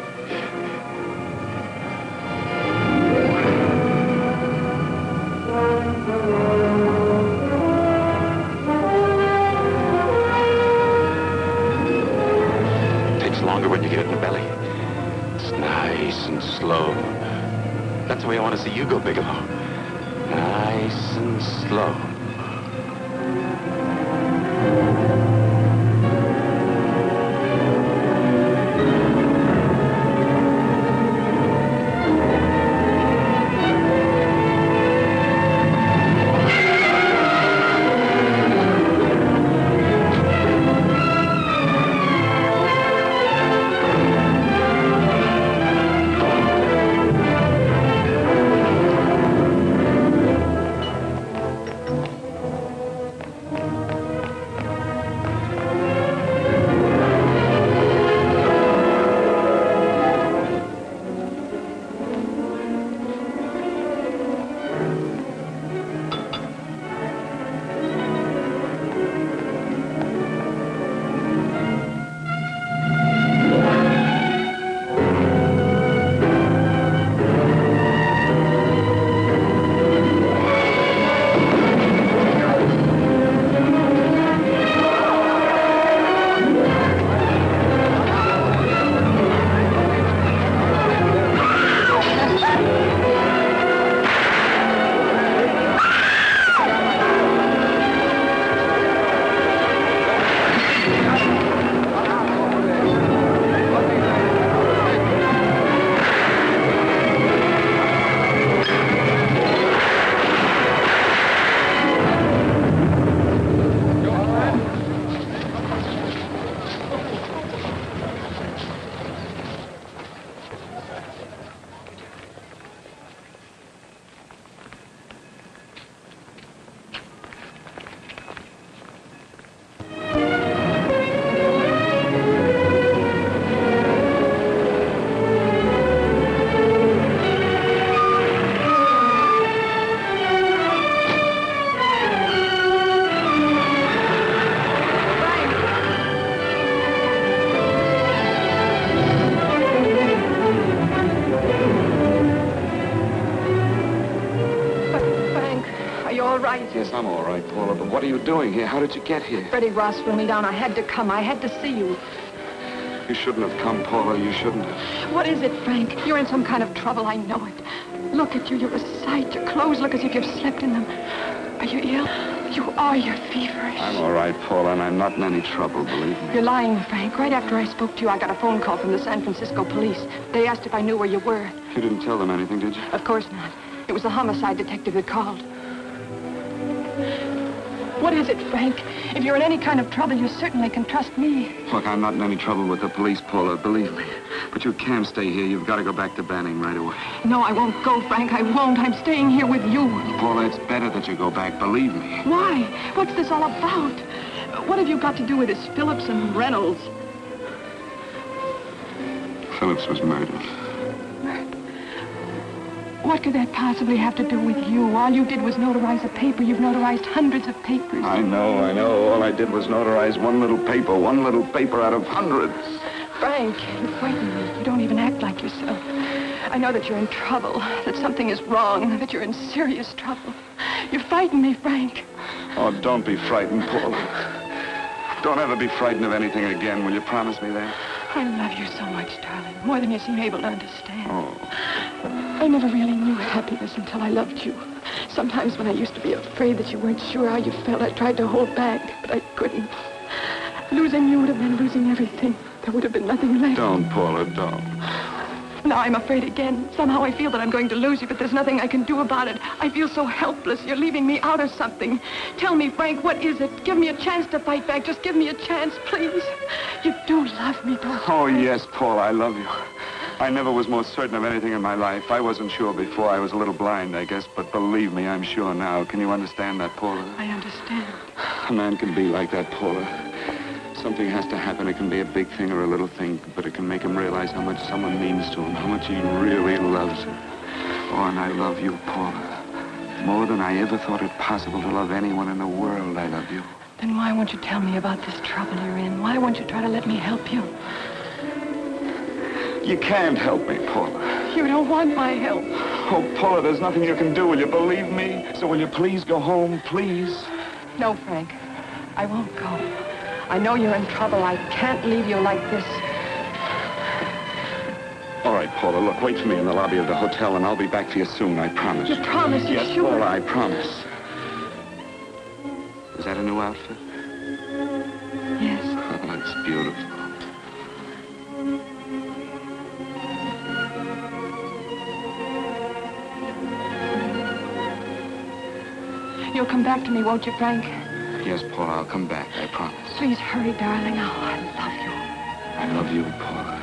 Longer when you get it in the belly. It's nice and slow. That's the way I want to see you go, Bigelow. Nice and slow. Yes, I'm all right, Paula, but what are you doing here? How did you get here? Freddie Ross threw me down. I had to come. I had to see you. You shouldn't have come, Paula. You shouldn't have. What is it, Frank? You're in some kind of trouble. I know it. Look at you. You're a sight. Your clothes look as if you've slept in them. Are you ill? You are. You're feverish. I'm all right, Paula, and I'm not in any trouble, believe me. You're lying, Frank. Right after I spoke to you, I got a phone call from the San Francisco police. They asked if I knew where you were. You didn't tell them anything, did you? Of course not. It was the homicide detective that called. What is it, Frank? If you're in any kind of trouble, you certainly can trust me. Look, I'm not in any trouble with the police, Paula, believe me. But you can't stay here. You've got to go back to Banning right away. No, I won't go, Frank. I won't. I'm staying here with you. Paula, it's better that you go back, believe me. Why? What's this all about? What have you got to do with this Phillips and Reynolds? Phillips was murdered. What could that possibly have to do with you? All you did was notarize a paper. You've notarized hundreds of papers. I know. All I did was notarize one little paper out of hundreds. Frank, you frighten me. You don't even act like yourself. I know that you're in trouble, that something is wrong, that you're in serious trouble. You frighten me, Frank. Oh, don't be frightened, Paula. Don't ever be frightened of anything again. Will you promise me that? I love you so much, darling, more than you seem able to understand. Oh. I never really knew happiness until I loved you. Sometimes when I used to be afraid that you weren't sure how you felt, I tried to hold back, but I couldn't. Losing you would have been losing everything. There would have been nothing left. Don't, Paula, don't. Now I'm afraid again. Somehow I feel that I'm going to lose you, but there's nothing I can do about it. I feel so helpless. You're leaving me out of something. Tell me, Frank, what is it? Give me a chance to fight back. Just give me a chance, please. You do love me, don't you? Oh, yes, Paula, I love you. I never was more certain of anything in my life. I wasn't sure before. I was a little blind, I guess, but believe me, I'm sure now. Can you understand that, Paula? I understand. A man can be like that, Paula. Something has to happen. It can be a big thing or a little thing, but it can make him realize how much someone means to him, how much he really loves her. Oh, and I love you, Paula. More than I ever thought it possible to love anyone in the world, I love you. Then why won't you tell me about this trouble you're in? Why won't you try to let me help you? You can't help me, Paula. You don't want my help. Oh, Paula, there's nothing you can do. Will you believe me? So will you please go home, please? No, Frank. I won't go. I know you're in trouble. I can't leave you like this. All right, Paula, look, wait for me in the lobby of the hotel, and I'll be back for you soon, I promise. You promise? You're yes, sure? Paula, I promise. Is that a new outfit? Yes. Oh, it's beautiful. You'll come back to me, won't you, Frank? Yes, Paula, I'll come back, I promise. Please hurry, darling. Oh, I love you. I love you, Paula.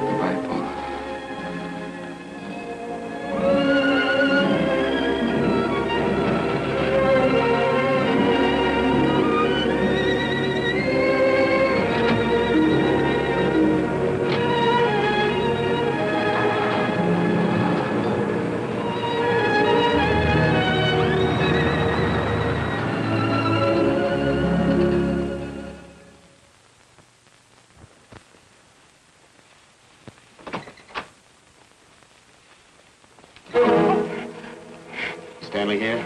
Goodbye, Paula. Stanley here?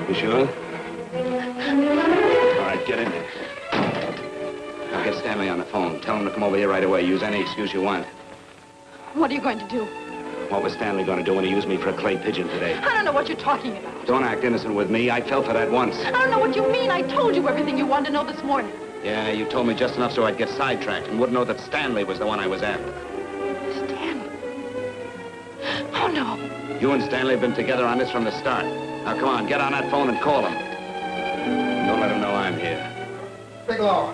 You sure? All right, get in there. Now get Stanley on the phone. Tell him to come over here right away. Use any excuse you want. What are you going to do? What was Stanley going to do when he used me for a clay pigeon today? I don't know what you're talking about. Don't act innocent with me. I fell for that once. I don't know what you mean. I told you everything you wanted to know this morning. Yeah, you told me just enough so I'd get sidetracked and wouldn't know that Stanley was the one I was after. Stanley? Oh, no. You and Stanley have been together on this from the start. Now, come on, get on that phone and call him. Don't let him know I'm here. Bigelow.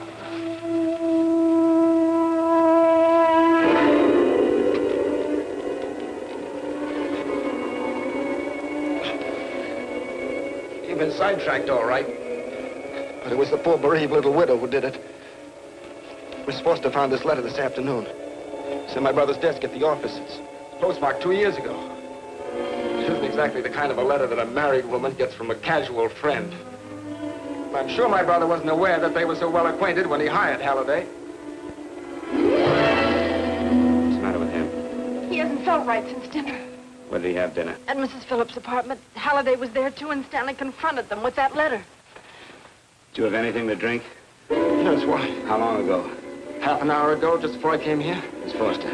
You've been sidetracked, all right. But it was the poor bereaved little widow who did it. Miss Foster found this letter this afternoon. It's in my brother's desk at the office. It's postmarked 2 years ago. It isn't exactly the kind of a letter that a married woman gets from a casual friend. I'm sure my brother wasn't aware that they were so well acquainted when he hired Halliday. What's the matter with him? He felt right since dinner. Where did he have dinner? At Mrs. Phillips' apartment. Halliday was there, too, and Stanley confronted them with that letter. Did you have anything to drink? Yes, why? How long ago? Half an hour ago, just before I came here. Miss Foster,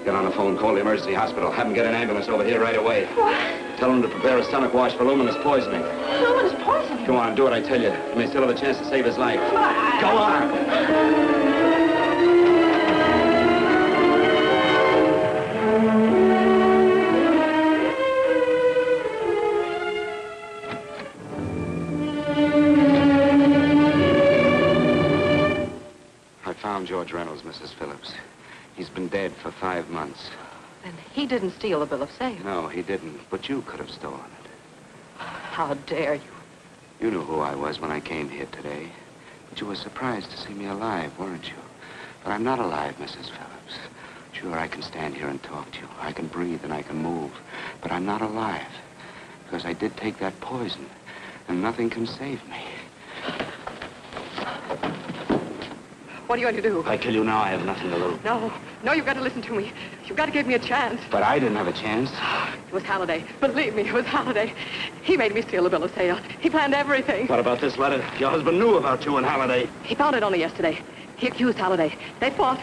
get on the phone, call the emergency hospital. Have them get an ambulance over here right away. What? Tell them to prepare a stomach wash for luminous poisoning. Luminous poisoning? Go on, do what I tell you. You may still have a chance to save his life. Go on! I found George Reynolds, Mrs. Phillips. He's been dead for 5 months. Then he didn't steal the bill of sale. No, he didn't. But you could have stolen it. How dare you? You knew who I was when I came here today. But you were surprised to see me alive, weren't you? But I'm not alive, Mrs. Phillips. Sure, I can stand here and talk to you. I can breathe and I can move. But I'm not alive. Because I did take that poison. And nothing can save me. What are you going to do? If I kill you now, I have nothing to lose. No, you've got to listen to me. You've got to give me a chance. But I didn't have a chance. It was Halliday. Believe me, it was Halliday. He made me steal the bill of sale. He planned everything. What about this letter? Your husband knew about you and Halliday. He found it only yesterday. He accused Halliday. They fought,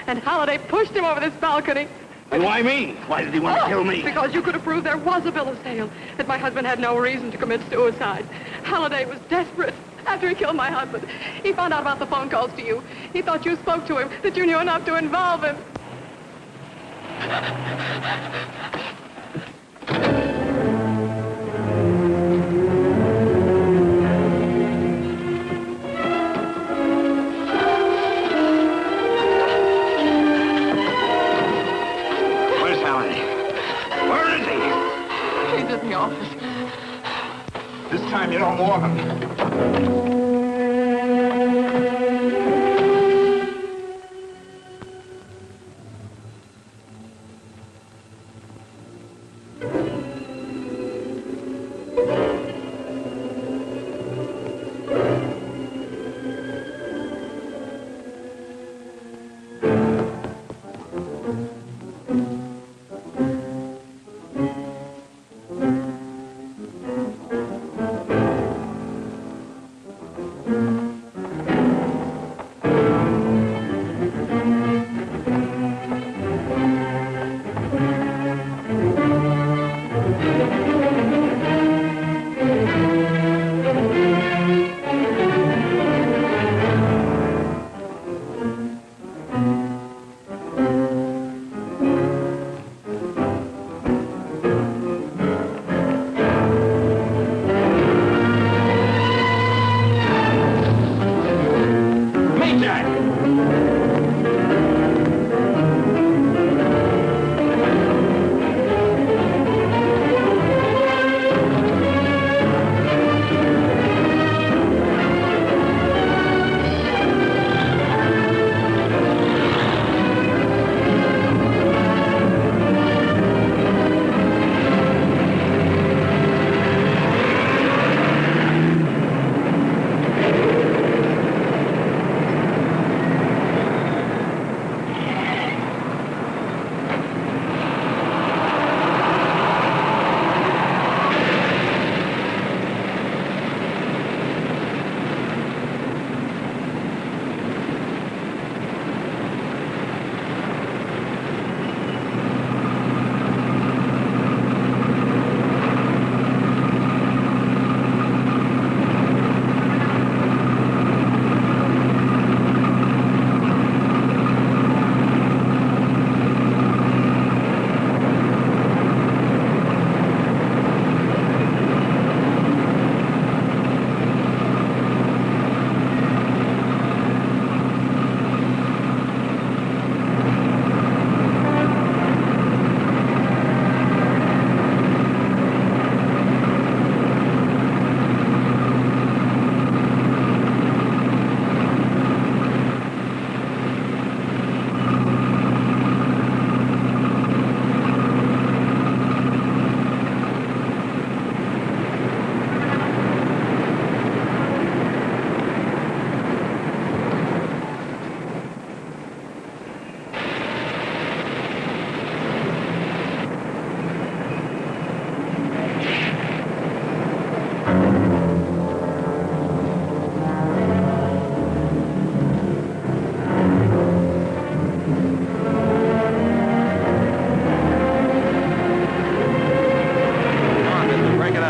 and Halliday pushed him over this balcony. And why me? Why did he want to kill me? Because you could have proved there was a bill of sale, that my husband had no reason to commit suicide. Halliday was desperate. After he killed my husband, he found out about the phone calls to you. He thought you spoke to him, that you knew enough to involve him. Where's Halliday? Where is he? He's in the office. This time you don't warn him.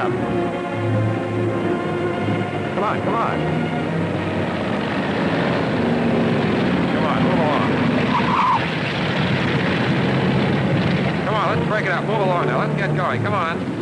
up. Come on, come on. Come on, move along. Come on, let's break it up. Move along now. Let's get going. Come on.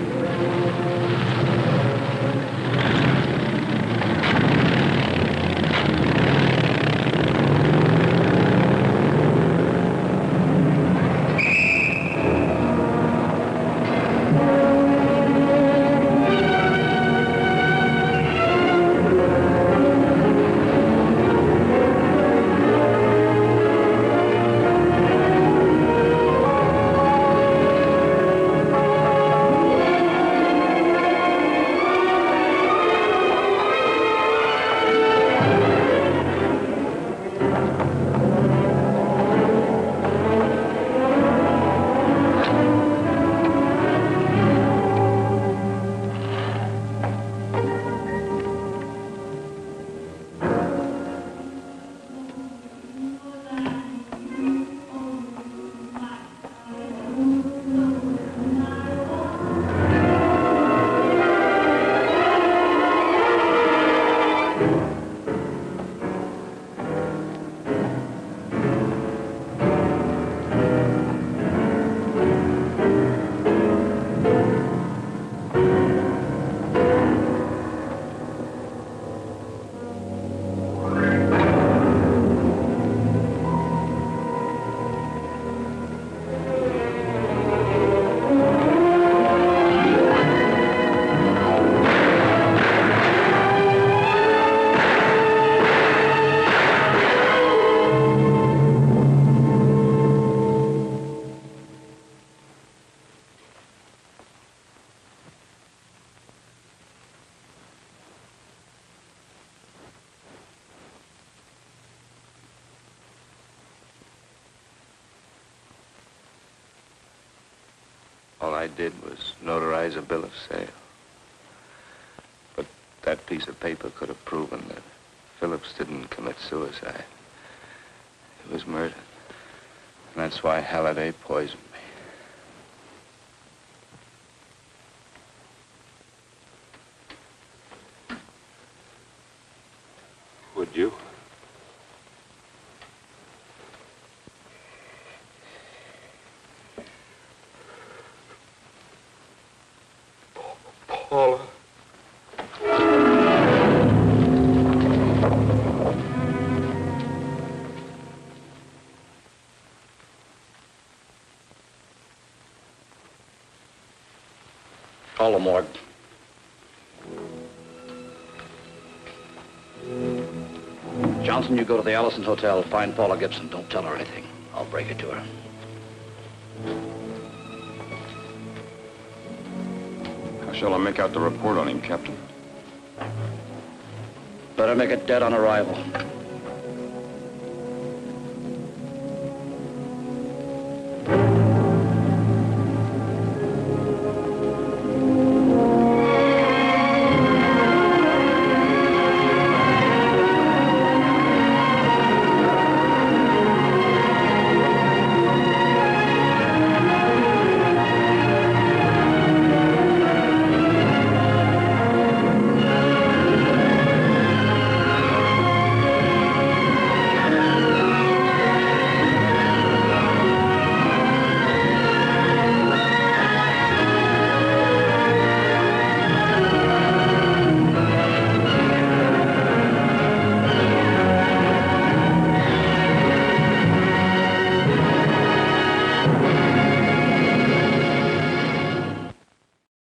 All I did was notarize a bill of sale. But that piece of paper could have proven that Phillips didn't commit suicide. He was murdered. And that's why Halliday poisoned me. Would you? Paula. Call the morgue. Johnson, you go to the Allison Hotel, find Paula Gibson. Don't tell her anything. I'll break it to her. How shall I make out the report on him, Captain? Better make it dead on arrival.